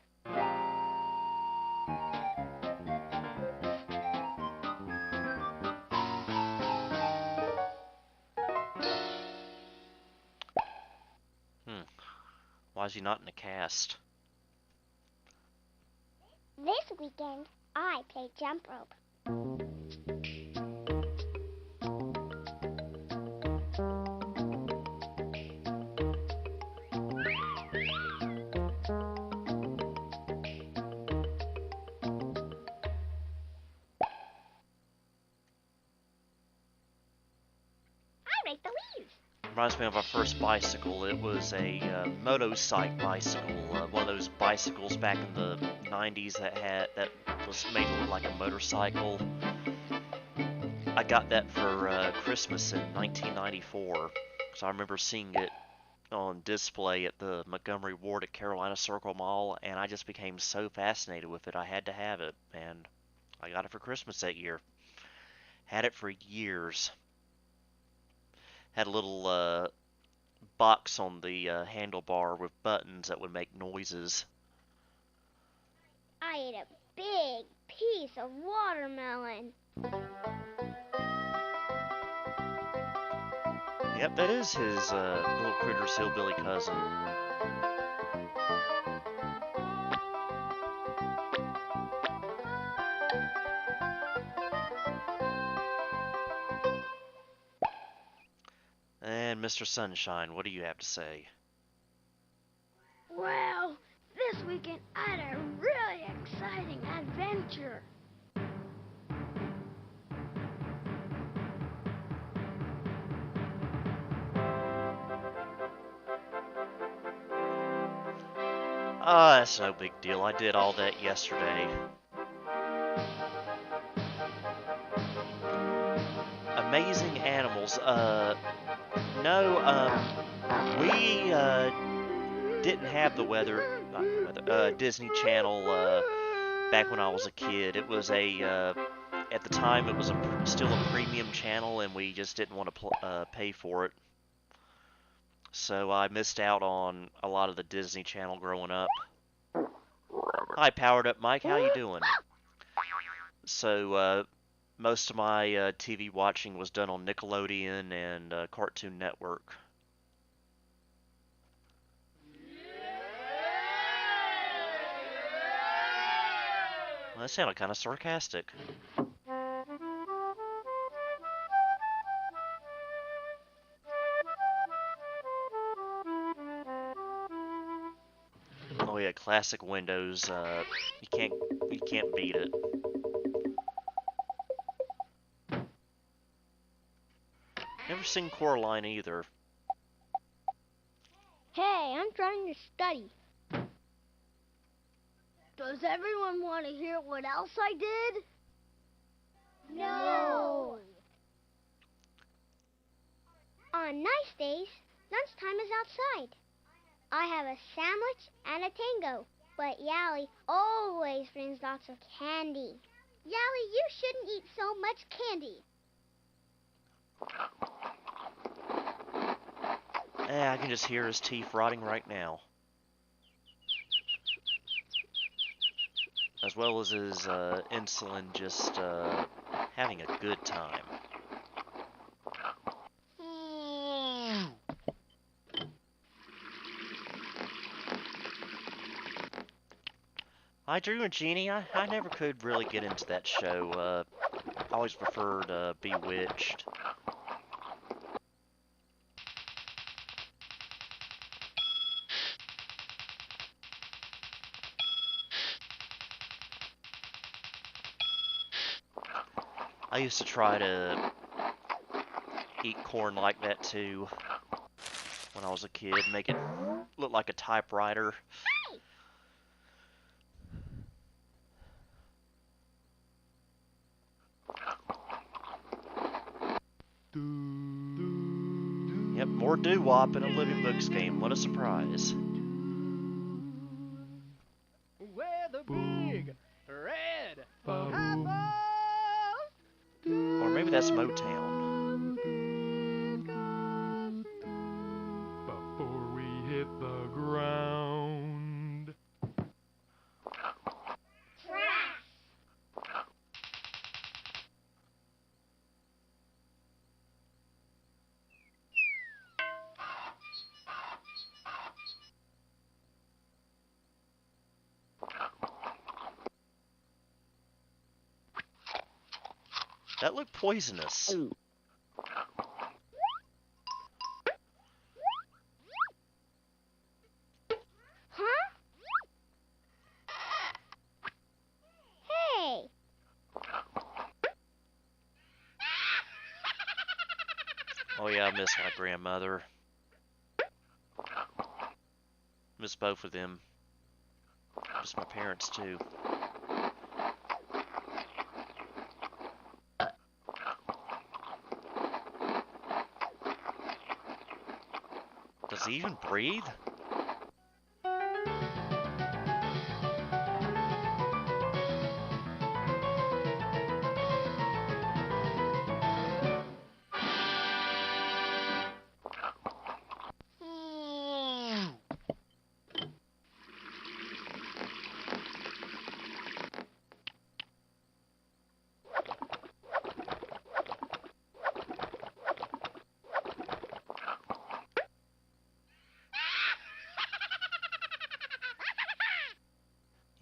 Why is he not in a cast? This weekend, I played jump rope. I raked the leaves. Reminds me of our first bicycle. It was a motocycle bicycle, one of those bicycles back in the 90s that was made to look like a motorcycle. I got that for Christmas in 1994, so I remember seeing it on display at the Montgomery Ward at Carolina Circle Mall, and I just became so fascinated with it. I had to have it, and I got it for Christmas that year. Had it for years. Had a little box on the handlebar with buttons that would make noises. I ate a big piece of watermelon. Yep, that is his little Critters hillbilly cousin. And Mr. Sunshine, what do you have to say? Well, this weekend I had a really exciting adventure. That's no big deal. I did all that yesterday. Amazing Animals. No, we didn't have the Disney Channel back when I was a kid. It was at the time it was still a premium channel, and we just didn't want to pay for it. So I missed out on a lot of the Disney Channel growing up. Hi, Powered Up Mike. How you doing? So most of my TV watching was done on Nickelodeon and Cartoon Network. Well, that sounded kind of sarcastic. yeah, classic Windows. You can't beat it. Never seen Coraline either. Hey, I'm trying to study. Does everyone want to hear what else I did? No. On nice days, lunchtime is outside. I have a sandwich and a tango, but Yali always brings lots of candy. Yali, you shouldn't eat so much candy. I can just hear his teeth rotting right now. As well as his insulin just having a good time. I Drew and Jeannie, I never could really get into that show. I always preferred Bewitched. I used to try to eat corn like that too when I was a kid, make it look like a typewriter. Yep, more doo-wop in a Living Books game. What a surprise. Weather big, red, Or maybe that's Motown. Before we hit the ground. That looked poisonous. Huh? Hey! Oh yeah, I miss my grandmother. Miss both of them. Miss my parents too. Does he even breathe?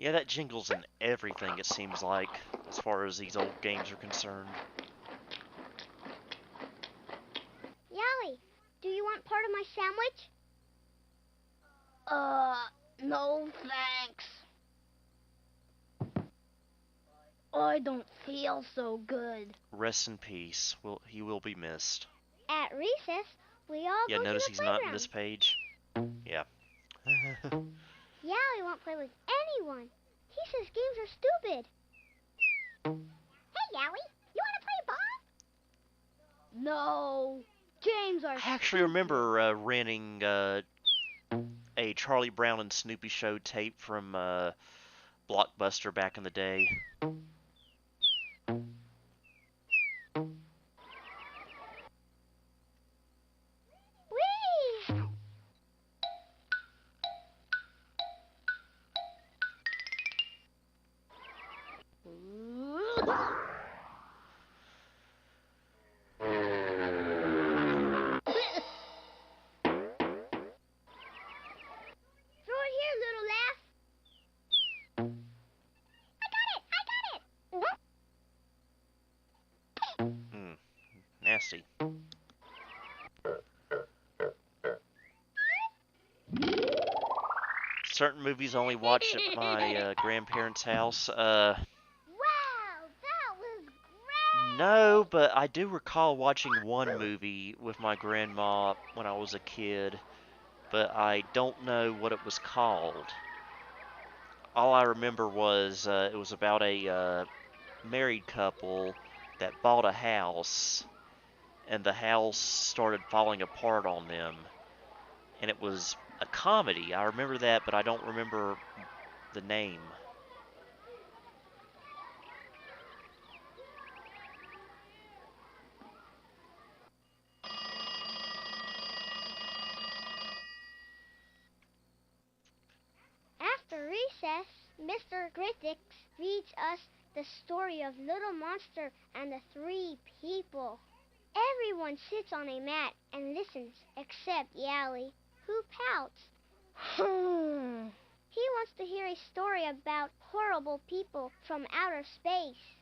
Yeah, that jingle's in everything, it seems like, as far as these old games are concerned. Yali, do you want part of my sandwich? No thanks. I don't feel so good. Rest in peace. He will be missed. At recess, we all Yeah, go notice to the he's not in playground. this page. Yeah. Yali won't play with anyone. He says games are stupid. Hey, Yali, you want to play ball? No, games are I actually remember renting a Charlie Brown and Snoopy Show tape from Blockbuster back in the day. Whee! Throw it here, little laugh. I got it. Nasty. certain movies I only watch at my grandparents' house. Wow, that was great! No, but I do recall watching one movie with my grandma when I was a kid, but I don't know what it was called. All I remember was it was about a married couple that bought a house, and the house started falling apart on them. And it was a comedy. I remember that, but I don't remember the name. After recess, Mr. Grittix reads us the story of Little Monster and the Three People. Everyone sits on a mat and listens except Yally, who pouts. He wants to hear a story about horrible people from outer space.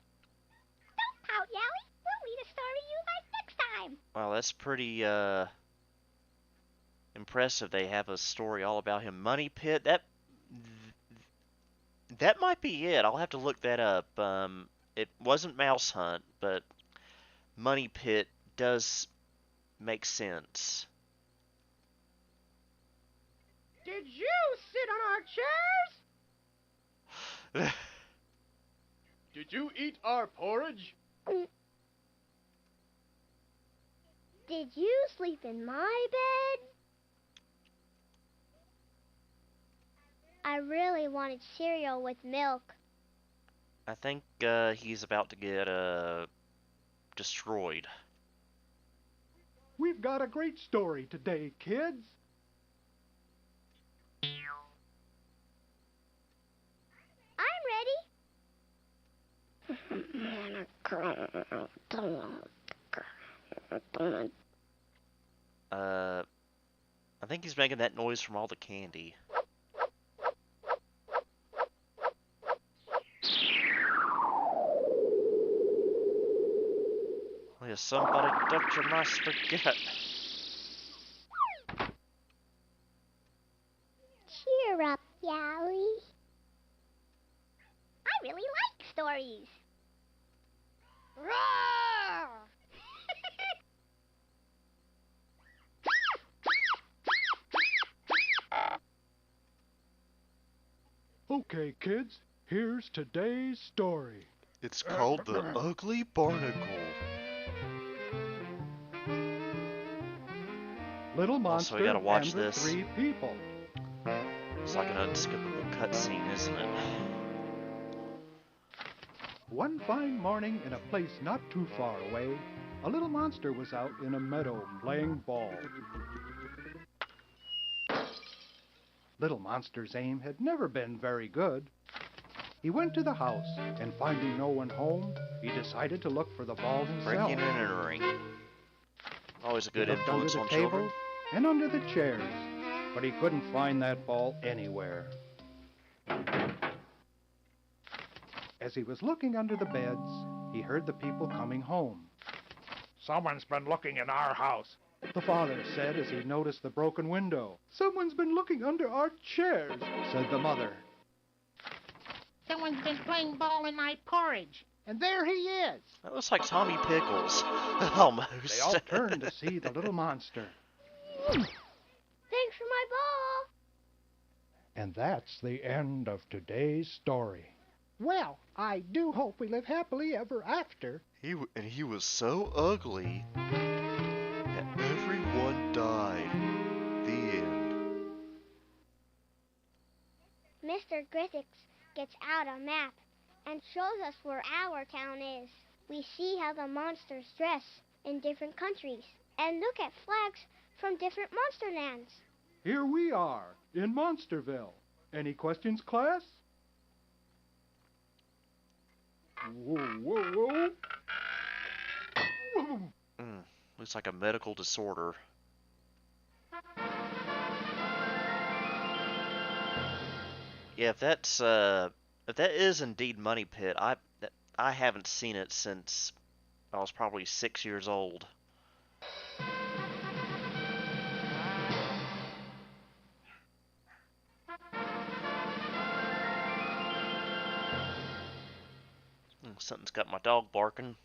Don't pout, Yally. We'll read a story you like next time. Wow, that's pretty impressive. They have a story all about him. Money Pit, that might be it. I'll have to look that up. It wasn't Mouse Hunt, but Money Pit does make sense. Did you sit on our chairs? Did you eat our porridge? Did you sleep in my bed? I really wanted cereal with milk. I think he's about to get destroyed. We've got a great story today, kids. I'm ready. I think he's making that noise from all the candy. Oh, yeah, somebody dumped your nice spaghetti. Cheer up, Yally. I really like stories. Roar! Okay, kids, here's today's story. It's called The Ugly Barnacle. Little Monster we gotta watch and the this. Three People. It's like an unskippable cutscene, isn't it? One fine morning in a place not too far away, a little monster was out in a meadow playing ball. Little Monster's aim had never been very good. He went to the house, and finding no one home, he decided to look for the ball himself. Breaking and entering. Always a good He looked influence under on the table children. and under the chairs, but he couldn't find that ball anywhere. As he was looking under the beds, he heard the people coming home. Someone's been looking in our house. The father said as he noticed the broken window. Someone's been looking under our chairs, said the mother. Someone's been playing ball in my porridge, and there he is. That looks like Tommy Pickles. Almost. They all turned to see the little monster. Thanks for my ball. And that's the end of today's story. Well, I do hope we live happily ever after. He was so ugly that everyone died. The end. Mr. Grittix gets out a map and shows us where our town is. We see how the monsters dress in different countries and look at flags from different monster lands. Here we are, in Monsterville. Any questions, class? Whoa, whoa, whoa. Whoa. Looks like a medical disorder. Yeah, if that is indeed Money Pit, I haven't seen it since I was probably 6 years old. Something's got my dog barking.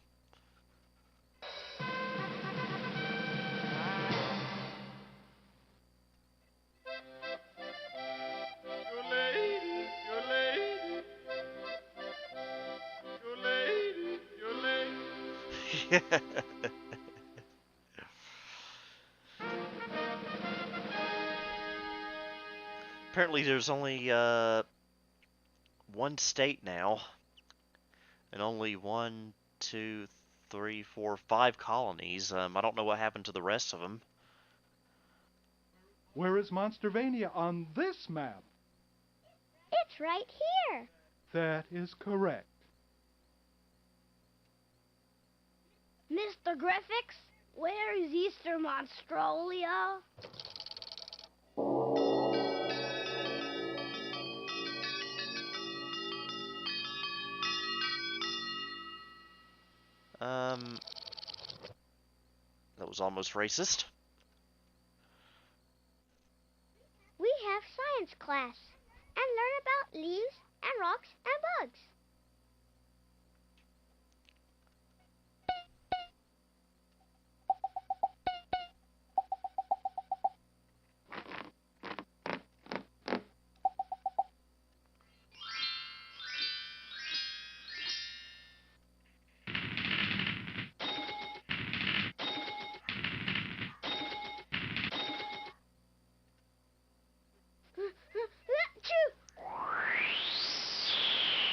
Apparently there's only one state now, and only 1, 2, 3, 4, 5 colonies. I don't know what happened to the rest of them. Where is Monstervania on this map? It's right here. That is correct. Mr. Griffiths, where is Easter Monstrolia? That was almost racist. We have science class and learn about leaves and rocks and bugs.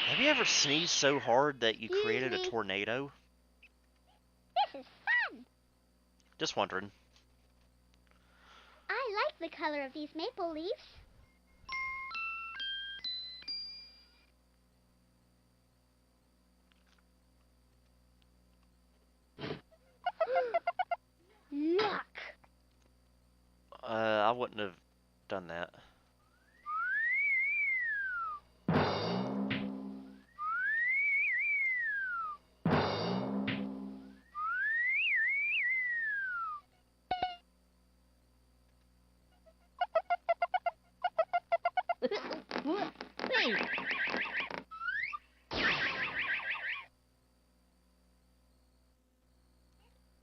Have you ever sneezed so hard that you created a tornado? This is fun. Just wondering. I like the color of these maple leaves. Yuck. I wouldn't have done that.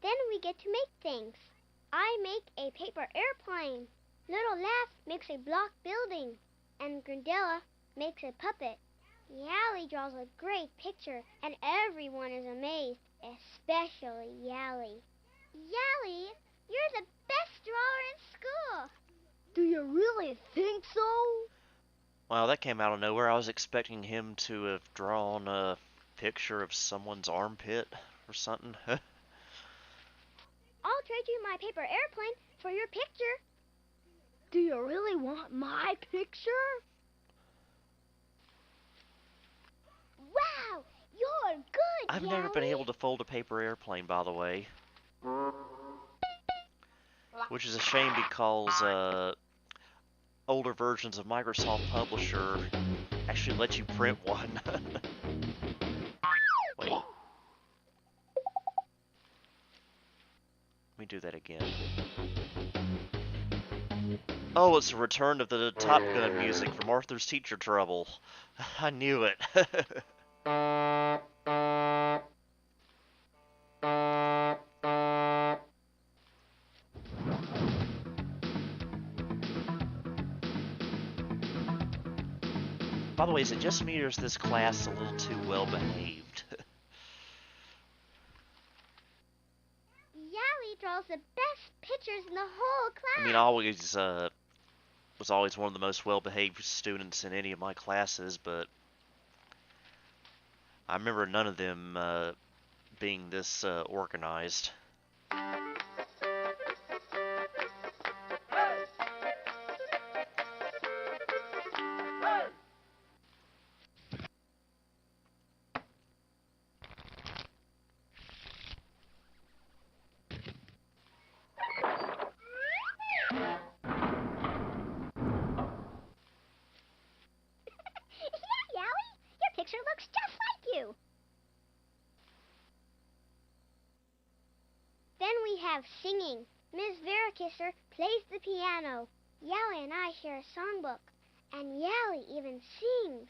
Then we get to make things. I make a paper airplane. Little Laugh makes a block building. And Grindella makes a puppet. Yally draws a great picture, and everyone is amazed, especially Yally. Yally, you're the best drawer in school. Do you really think so? Wow, that came out of nowhere. I was expecting him to have drawn a picture of someone's armpit or something. I'll trade you my paper airplane for your picture. Do you really want my picture? Wow, you're good, I've never been able to fold a paper airplane, by the way. Which is a shame because older versions of Microsoft Publisher actually let you print one. Wait. Let me do that again. Oh, it's a return of the Top Gun music from Arthur's Teacher Trouble. I knew it. By the way, is it just me or is this class a little too well behaved? Yally draws the best pictures in the whole class. I mean, I always was always one of the most well-behaved students in any of my classes, but I remember none of them being this organized. Singing. Ms. Verakisser plays the piano. Yally and I share a songbook, and Yally even sings.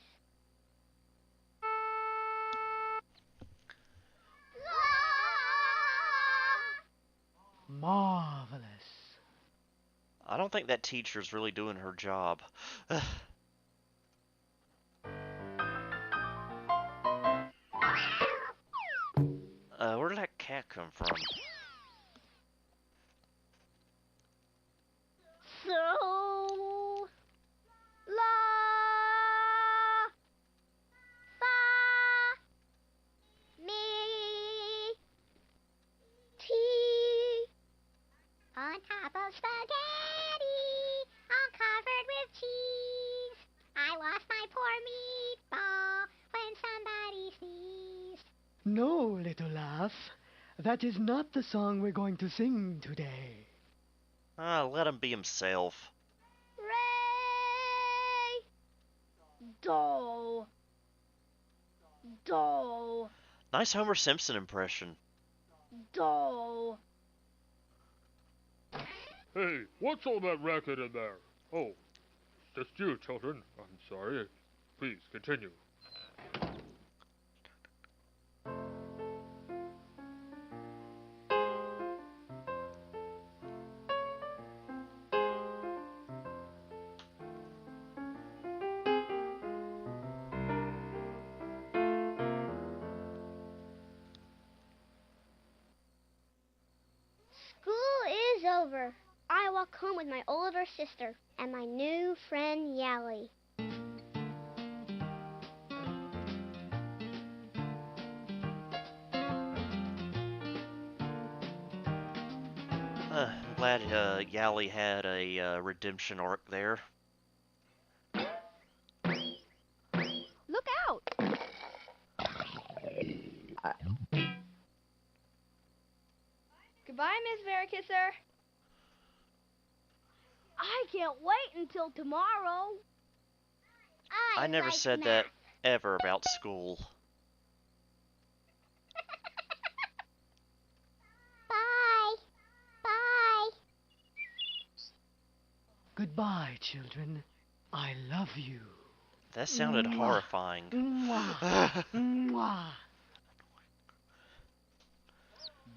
I don't think that teacher's really doing her job. Where did that cat come from? So la fa mi tea on top of spaghetti, all covered with cheese. I lost my poor meatball when somebody sneezed. No, little laugh. That is not the song we're going to sing today. Let him be himself. Ray! Do. Do. Nice Homer Simpson impression. Do. Hey, what's all that racket in there? Oh, just you, children. I'm sorry. Please, continue. Over. I walk home with my older sister and my new friend Yally. I'm glad Yally had a redemption arc there. Look out! Goodbye, Miss Verikisser. I can't wait until tomorrow. I never said that ever about school. Bye. Bye. Goodbye, children. I love you. That sounded horrifying. Mwah. Mwah.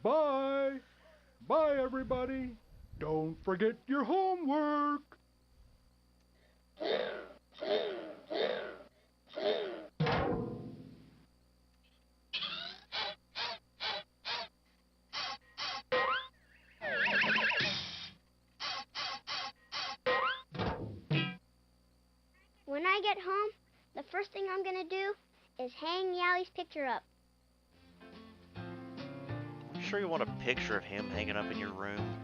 Bye. Bye, everybody. Don't forget your homework. When I get home, the first thing I'm gonna do is hang Yally's picture up. I'm sure you want a picture of him hanging up in your room.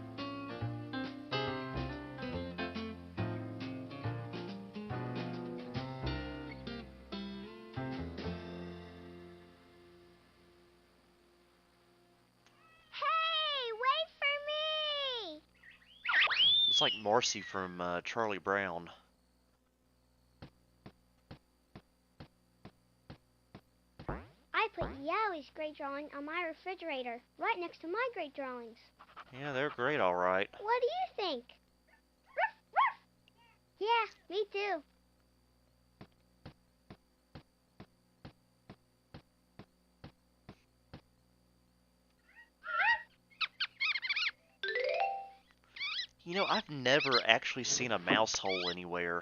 It's like Marcy from Charlie Brown. I put Yally's great drawing on my refrigerator, right next to my great drawings. Yeah, they're great, all right. What do you think? Ruff, ruff. Yeah, me too. You know, I've never actually seen a mouse hole anywhere.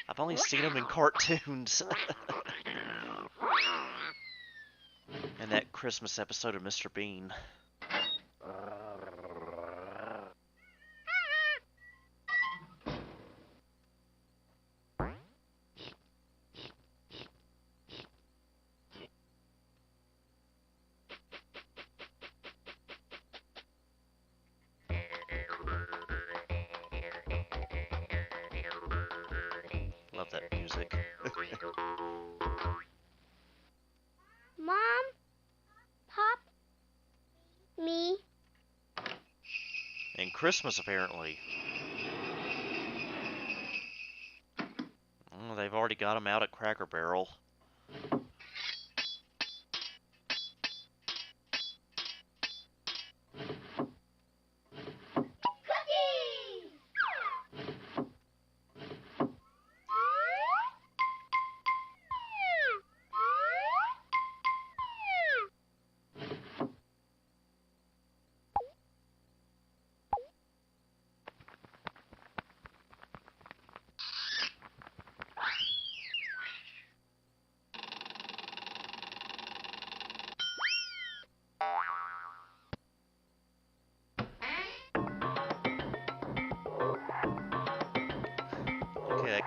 I've only seen them in cartoons. And that Christmas episode of Mr. Bean. Love that music. Mom? Pop? Me? And Christmas, apparently. Oh, they've already got them out at Cracker Barrel.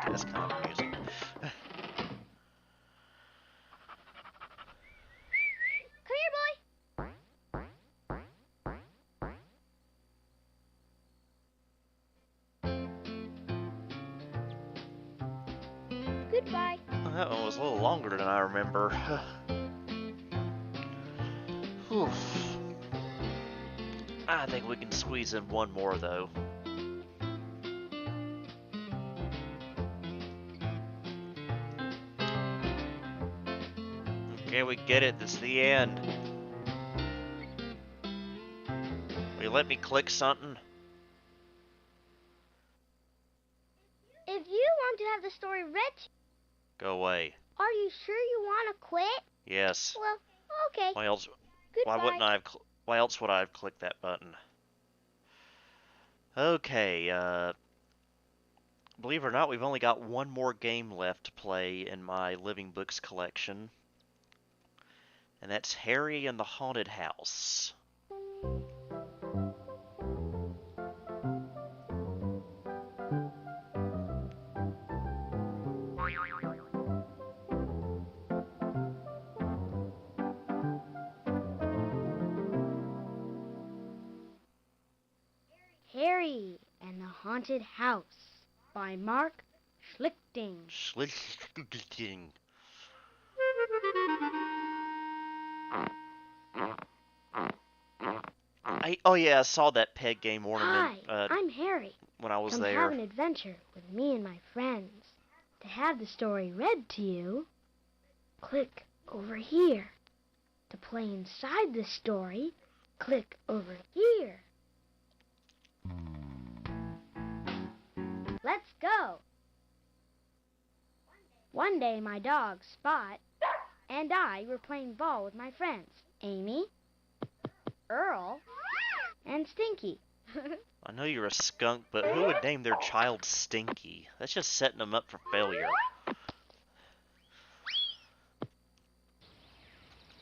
that's kind of amusing. Come here, boy. Goodbye. Well, that one was a little longer than I remember. Whew. I think we can squeeze in one more, though. Okay, we get it. This is the end. Will you let me click something? If you want to have the story read, Go away. are you sure you want to quit? Yes. Well, okay. Why else? Goodbye. Why wouldn't I have? Why else would I have clicked that button? Okay. Believe it or not, we've only got one more game left to play in my Living Books collection, and that's Harry and the Haunted House. Harry and the Haunted House by Mark Schlichting. Schlichting. Oh yeah, I saw that peg game ornament. Hi, I'm Harry. When I was Come there. have an adventure with me and my friends. To have the story read to you, click over here. To play inside the story, click over here. Let's go. One day my dog, Spot, and I were playing ball with my friends, Amy, Earl, and Stinky. I know you're a skunk, but who would name their child Stinky? That's just setting them up for failure.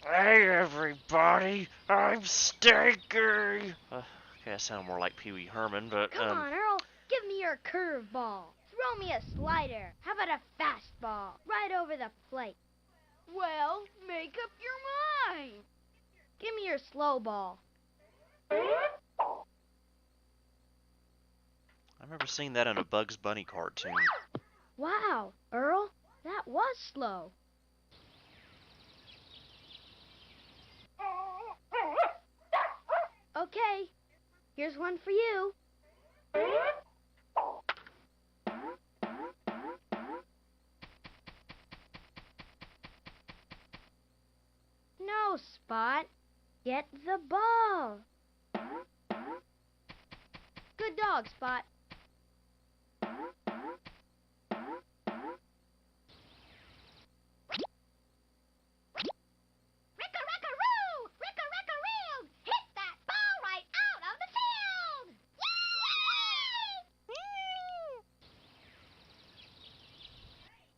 Hey everybody, I'm Stinky! Okay, that sounded more like Pee Wee Herman, but Come on, Earl, give me your curveball. Throw me a slider. How about a fastball? Right over the plate. Well, make up your mind. Give me your slow ball. I remember seeing that in a Bugs Bunny cartoon. Wow, Earl, that was slow. Okay, here's one for you. No, Spot. Get the ball. Good dog, Spot. Ricka-ricka-roo! Ricka-ricka-roo! Hit that ball right out of the field!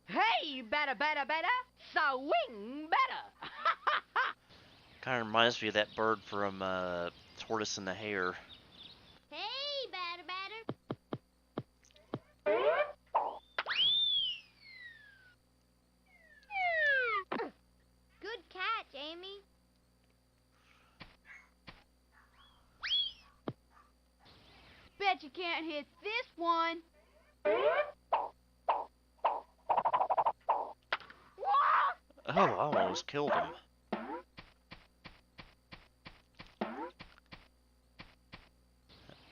Hey, better, better, better. Swing better. Kind of reminds me of that bird from Tortoise and the Hare. Hey, batter, batter. Good catch, Amy. Bet you can't hit this one. Oh, I almost killed him.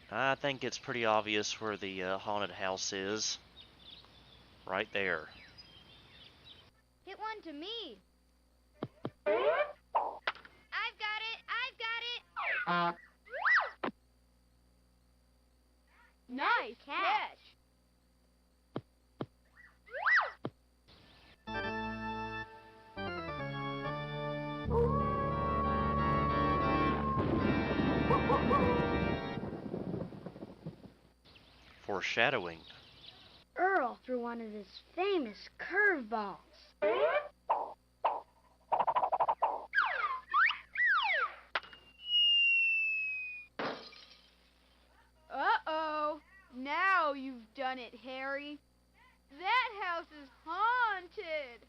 I think it's pretty obvious where the haunted house is. Right there. Hit one to me. I've got it. I've got it. Nice catch. Foreshadowing. Earl threw one of his famous curveballs. Uh-oh. Now you've done it, Harry. That house is haunted.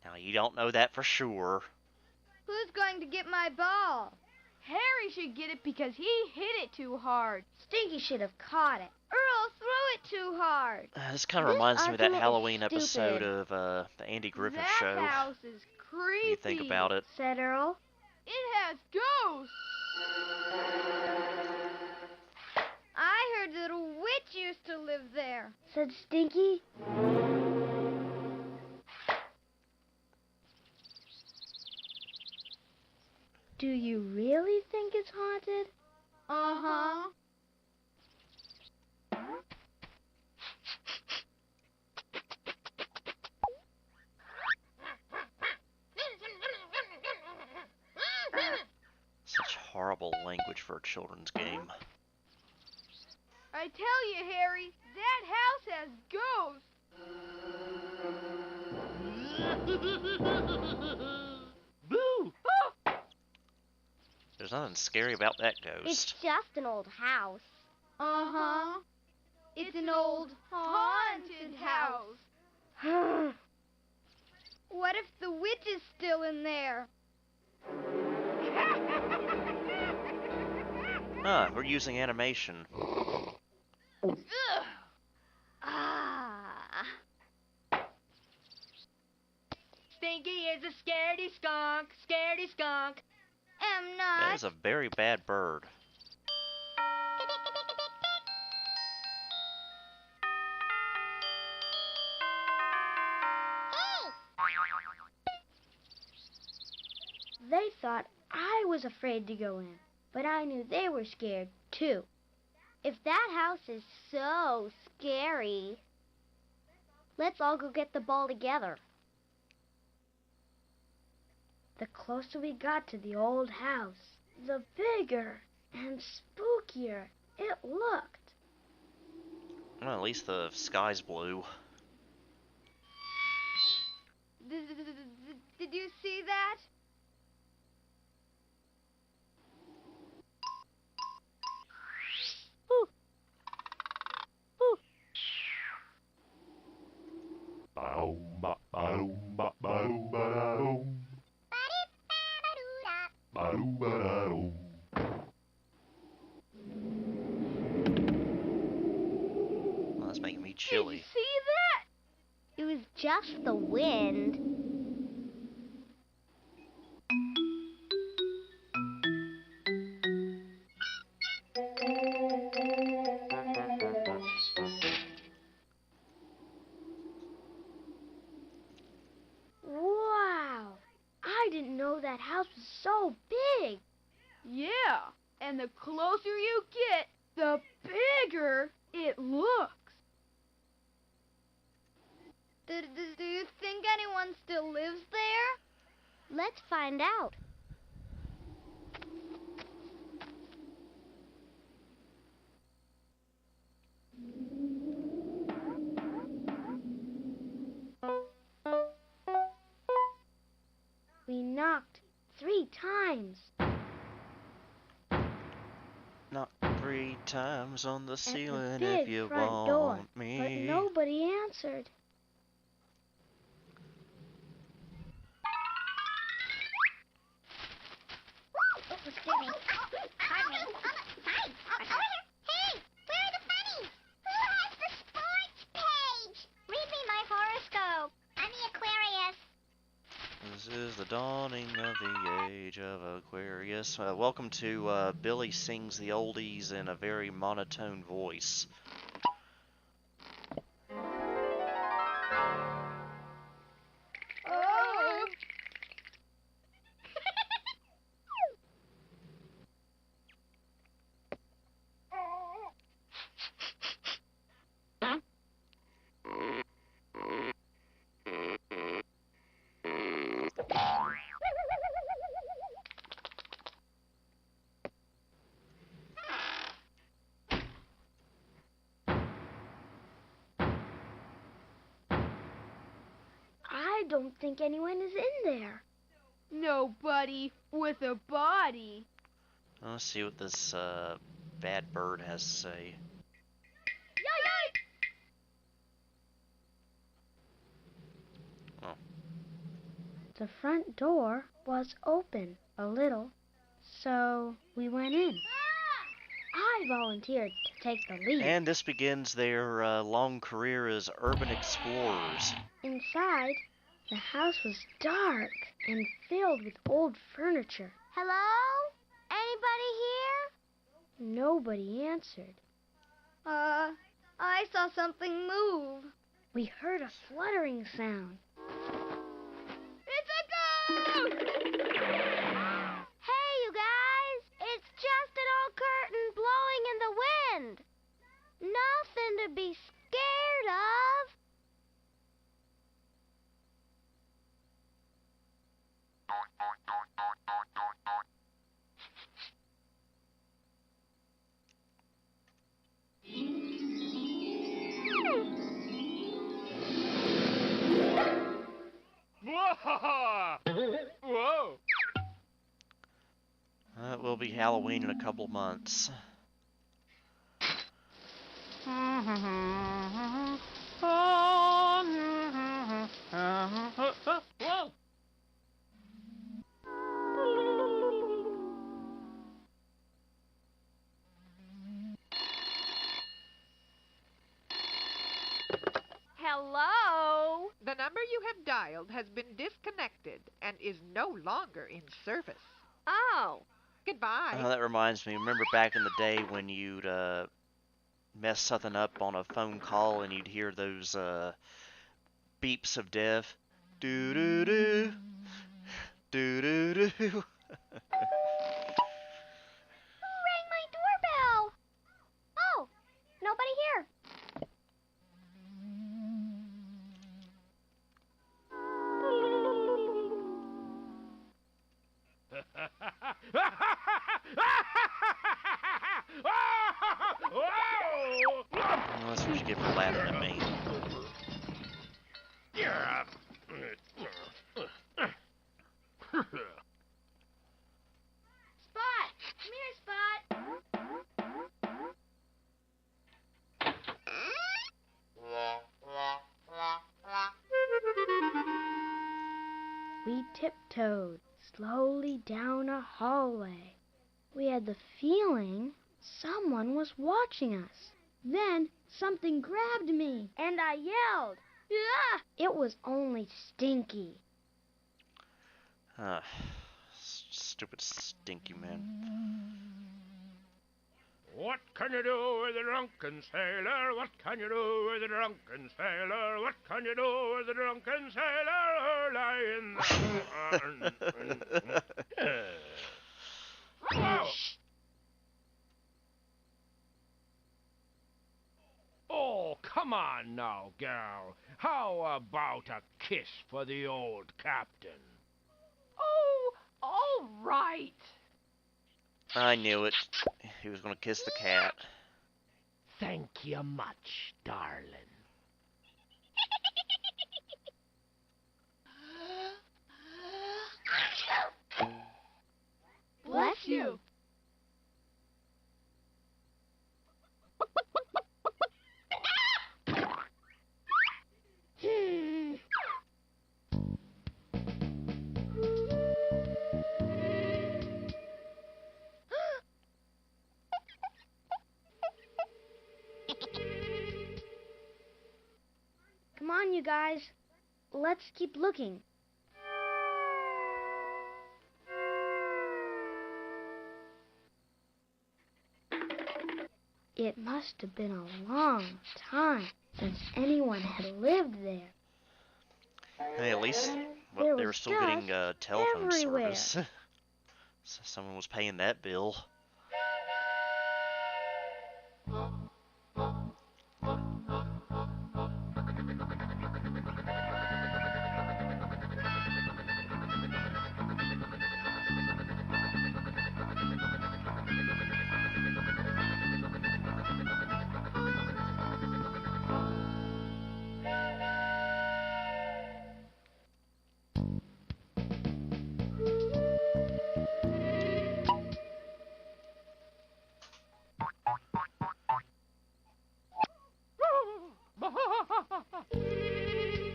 Now, you don't know that for sure. Who's going to get my ball? Harry should get it because he hit it too hard. Stinky should have caught it. Earl threw it too hard. This kind of reminds me of that Halloween episode of the Andy Griffith Show. That house is creepy. When you think about it. Said Earl. It has ghosts. I heard that a witch used to live there. Said Stinky. Do you really think it's haunted? Uh-huh. Such horrible language for a children's game. I tell you, Harry, that house has ghosts. Boo! There's nothing scary about that ghost. It's just an old house. Uh-huh. It's an old haunted house. What if the witch is still in there? We're using animation. Stinky is a scaredy skunk, scaredy skunk. Am not. That is a very bad bird. They thought I was afraid to go in, but I knew they were scared too. If that house is so scary, let's all go get the ball together. The closer we got to the old house, the bigger and spookier it looked. Well, at least the sky's blue. Did you see that? Well, that's making me chilly. Did you see that? It was just the wind. Wow! I didn't know that house was so big. Yeah, and the closer you get, the bigger it looks. Do you think anyone still lives there? Let's find out. We knocked 3 times. Knock 3 times on the ceiling big if you front want door, me. But nobody answered. Hey, where are the funnies? Who has the sports page? Read me my horoscope. I'm the Aquarius. This is the dawning of the age of Aquarius. Welcome to Billy Sings the Oldies in a very monotone voice. Oh! I don't think anyone is in there. Nobody with a body. Let's see what this bad bird has to say. The front door was open a little, so we went in. I volunteered to take the lead. And this begins their long career as urban explorers. Inside, the house was dark and filled with old furniture. Hello? Anybody here? Nobody answered. I saw something move. We heard a fluttering sound. It's a ghost! Hey, you guys! It's just an old curtain blowing in the wind. Nothing to be scared of. Whoa! It will be Halloween in a couple months. Whoa! Hello? The number you have dialed has been disconnected and is no longer in service. Oh. Goodbye. That reminds me, remember back in the day when you'd mess something up on a phone call and you'd hear those beeps of death? Doo-doo-doo. Doo-doo-doo. Who rang my doorbell? Oh, nobody here. Well, that's what you get for laughing at me. Spot! Come here, Spot! We tiptoed slowly down a hallway. We had the feeling someone was watching us. Then something grabbed me, and I yelled. Ah! It was only Stinky. Stupid Stinky Man. What can you do with a drunken sailor? What can you do with a drunken sailor? What can you do with a drunken sailor? Lie in the... Whoa! Oh, come on now, gal. How about a kiss for the old captain? Oh, all right. I knew it. He was going to kiss the cat. Thank you much, darling. Bless you. Come on, you guys. Let's keep looking. It must have been a long time since anyone had lived there. Hey, at least There they were was still getting telephone everywhere. service. So someone was paying that bill.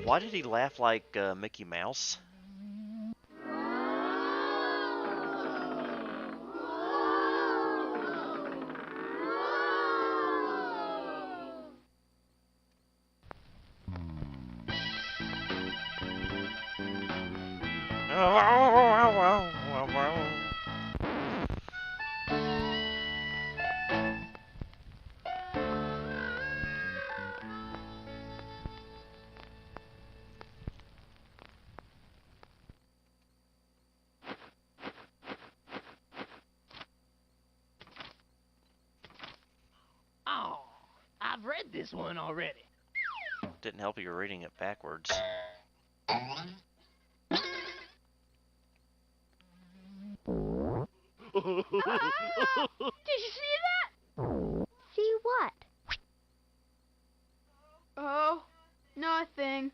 Why did he laugh like Mickey Mouse? Oh, I've read this one already. Didn't help you reading it backwards. Did you see that? See what? Oh, nothing.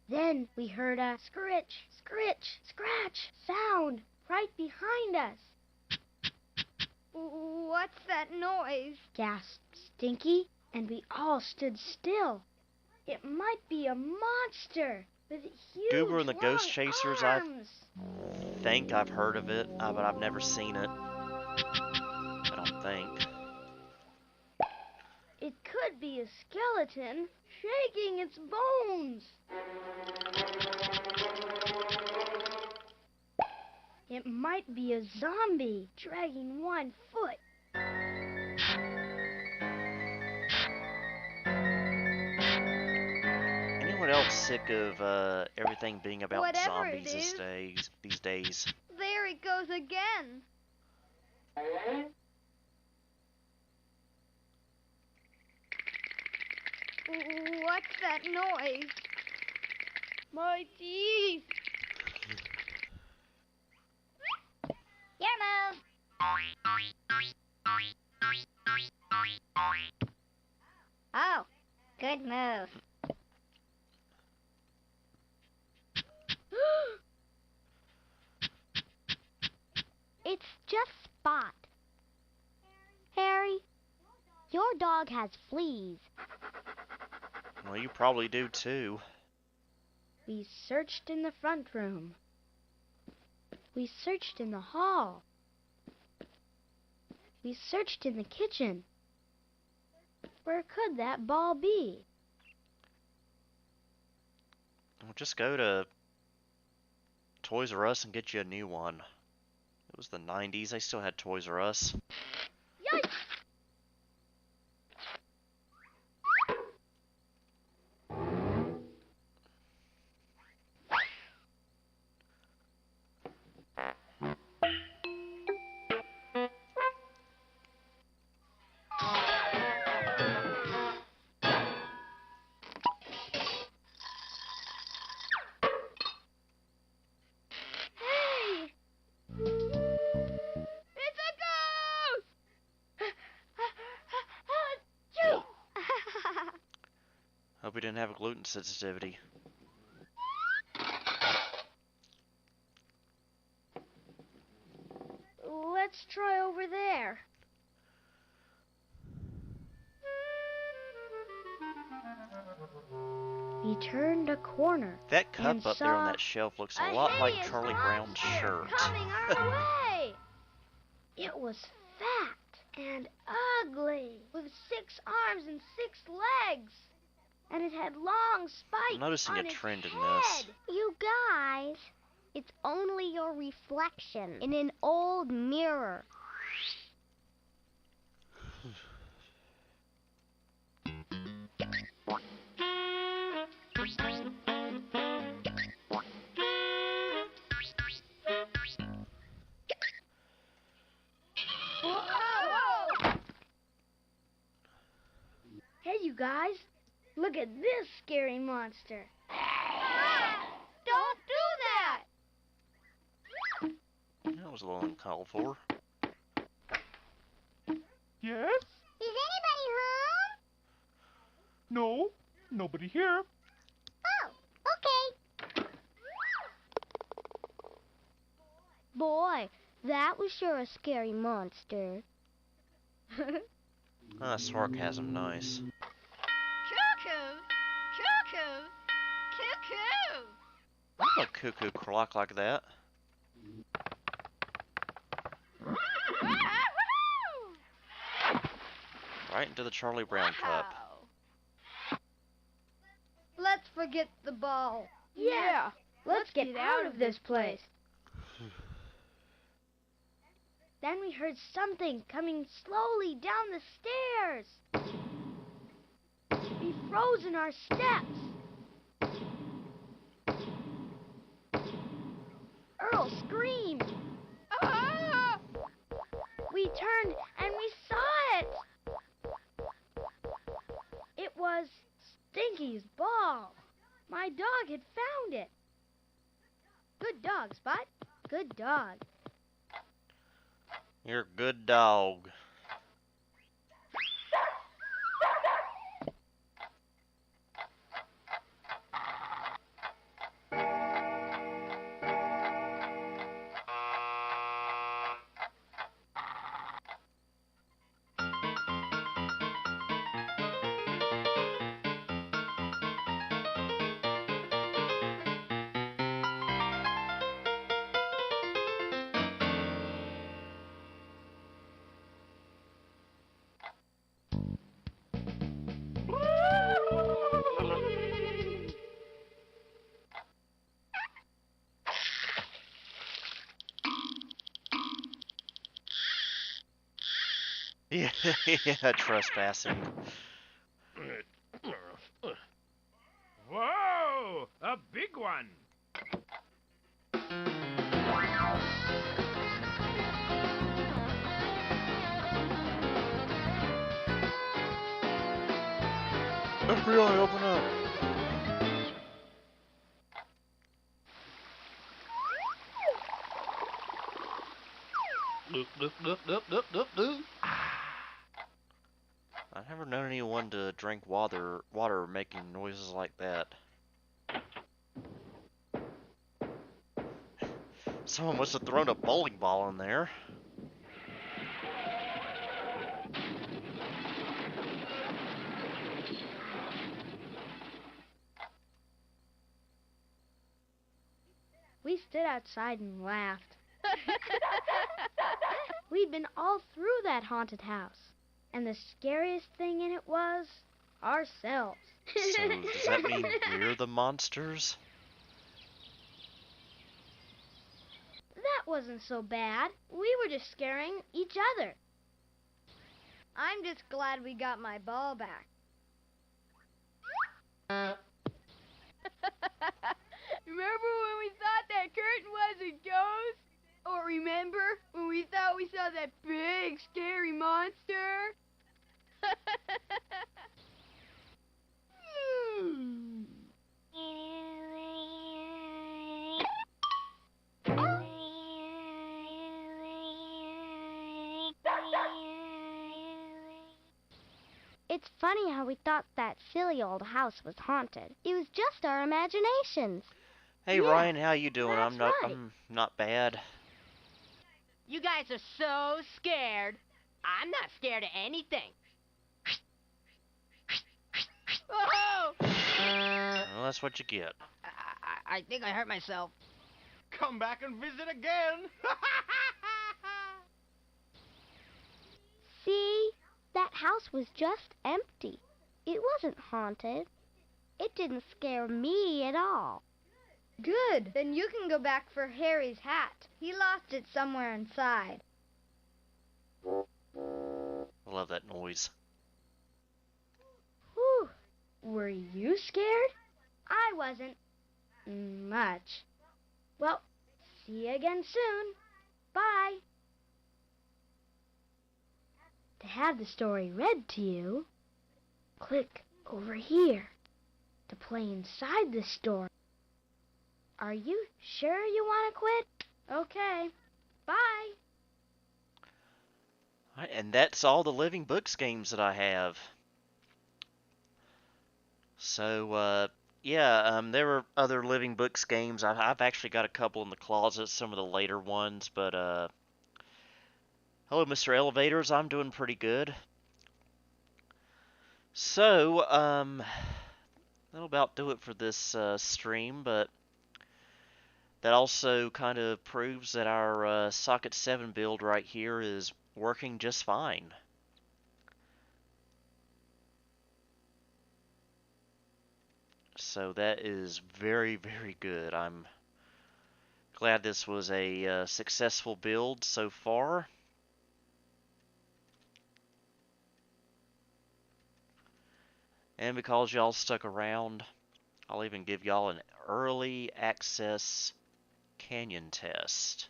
Then we heard a scritch, scritch, scratch sound right behind us. What's that noise? Gasped Stinky, and we all stood still. It might be a monster with huge Goober and the Ghost long Chasers, arms. I think I've heard of it, but I've never seen it. I don't think. It could be a skeleton shaking its bones. It might be a zombie dragging one foot. Anyone else sick of everything being about Whatever zombies it these days? There it goes again. What's that noise? My teeth. Your move. Oh, good move. It's just Spot. Harry, your dog has fleas. Well, you probably do too. We searched in the front room. We searched in the hall. We searched in the kitchen. Where could that ball be? Well, just go to Toys R Us and get you a new one. It was the 90s. They still had Toys R Us. Yikes! Hope we didn't have a gluten sensitivity. Let's try over there. We turned a corner. That cup and up there on saw that shelf looks a lot like hideous Charlie Brown's monster shirt. coming our way. It was fat and ugly, with 6 arms and 6 legs. And it had long spikes I'm noticing on a its trend in head. this. You guys, it's only your reflection in an old mirror. Whoa! Hey, you guys, look at this scary monster. Don't do that! That was a little uncalled for. Yes? Is anybody home? No, nobody here. Oh, okay. Boy, that was sure a scary monster. Sarcasm, nice. Cuckoo! Cuckoo! Cuckoo! I'm a cuckoo clock like that. Right into the Charlie Brown cup. Let's forget the ball. Yeah. Let's get out of this place. Then we heard something coming slowly down the stairs. We froze in our steps. Earl screamed. Ah! We turned and we saw it. It was Stinky's ball. My dog had found it. Good dog, Spot. Good dog. You're a good dog. Yeah, yeah, trespassing. Whoa! A big one! FBI, open up! I've never known anyone to drink water making noises like that. Someone must have thrown a bowling ball in there. We stood outside and laughed. We'd been all through that haunted house. And the scariest thing in it was ourselves. So, does that mean we're the monsters? That wasn't so bad. We were just scaring each other. I'm just glad we got my ball back. Remember when we thought that curtain was a ghost? Or remember when we thought we saw that big, scary monster? It's funny how we thought that silly old house was haunted. It was just our imaginations. Hey Yeah, Ryan, how you doing? that's right. I'm not bad. You guys are so scared. I'm not scared of anything. Oh! Well, that's what you get. I think I hurt myself. Come back and visit again. See? That house was just empty. It wasn't haunted. It didn't scare me at all. Good. Then you can go back for Harry's hat. He lost it somewhere inside. I love that noise. Whew. Were you scared? I wasn't. Much. Well, see you again soon. Bye. To have the story read to you, click over here to play inside the story. Are you sure you want to quit? Okay. Bye. And that's all the Living Books games that I have. So, yeah, there were other Living Books games. I've actually got a couple in the closet, some of the later ones, but, hello, Mr. Elevators. I'm doing pretty good. So, that'll about do it for this stream, but that also kind of proves that our Socket 7 build right here is working just fine. So that is very, very good. I'm glad this was a successful build so far. And because y'all stuck around, I'll even give y'all an early access canyon test.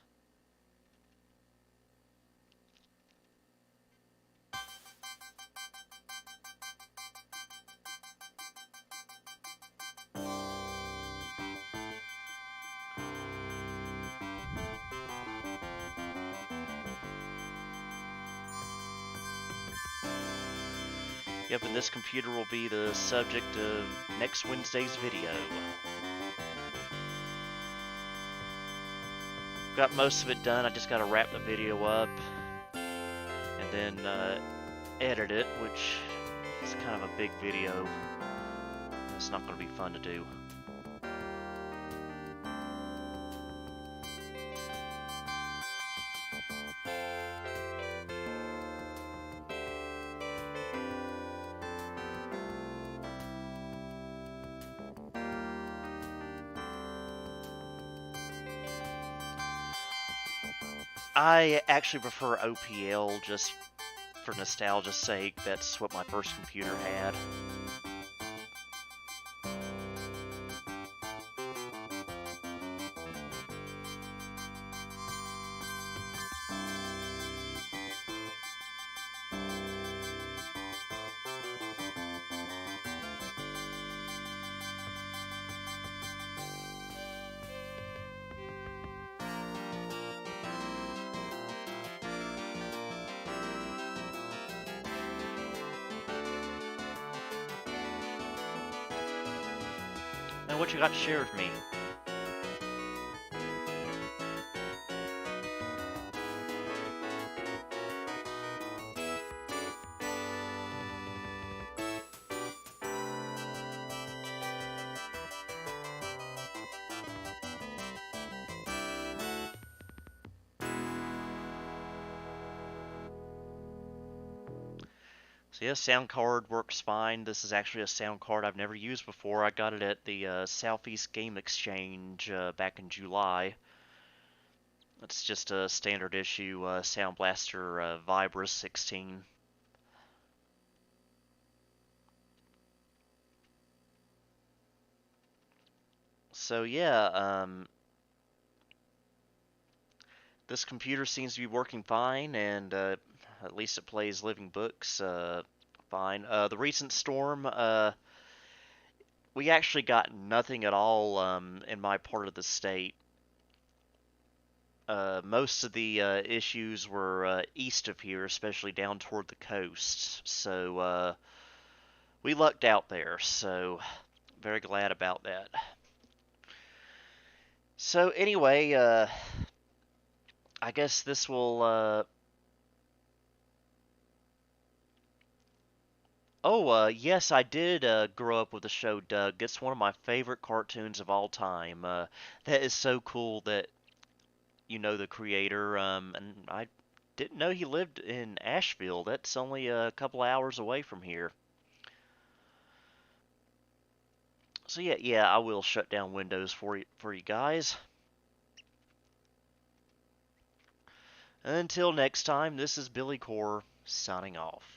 Yep, and this computer will be the subject of next Wednesday's video. Got most of it done, I just gotta wrap the video up and then edit it, which is kind of a big video. It's not gonna be fun to do. I actually prefer OPL just for nostalgia's sake. That's what my first computer had. And what you got to share with me? So yeah, sound card works fine. This is actually a sound card I've never used before. I got it at the Southeast Game Exchange back in July. It's just a standard issue Sound Blaster Vibra 16. So yeah, this computer seems to be working fine, and at least it plays Living Books fine. The recent storm, we actually got nothing at all in my part of the state. Most of the issues were east of here, especially down toward the coast. So we lucked out there, so very glad about that. So anyway, I guess this will... yes, I did grow up with the show Doug. It's one of my favorite cartoons of all time. That is so cool that you know the creator, and I didn't know he lived in Asheville. That's only a couple hours away from here. So yeah, I will shut down Windows for you guys. Until next time, this is Billy Core signing off.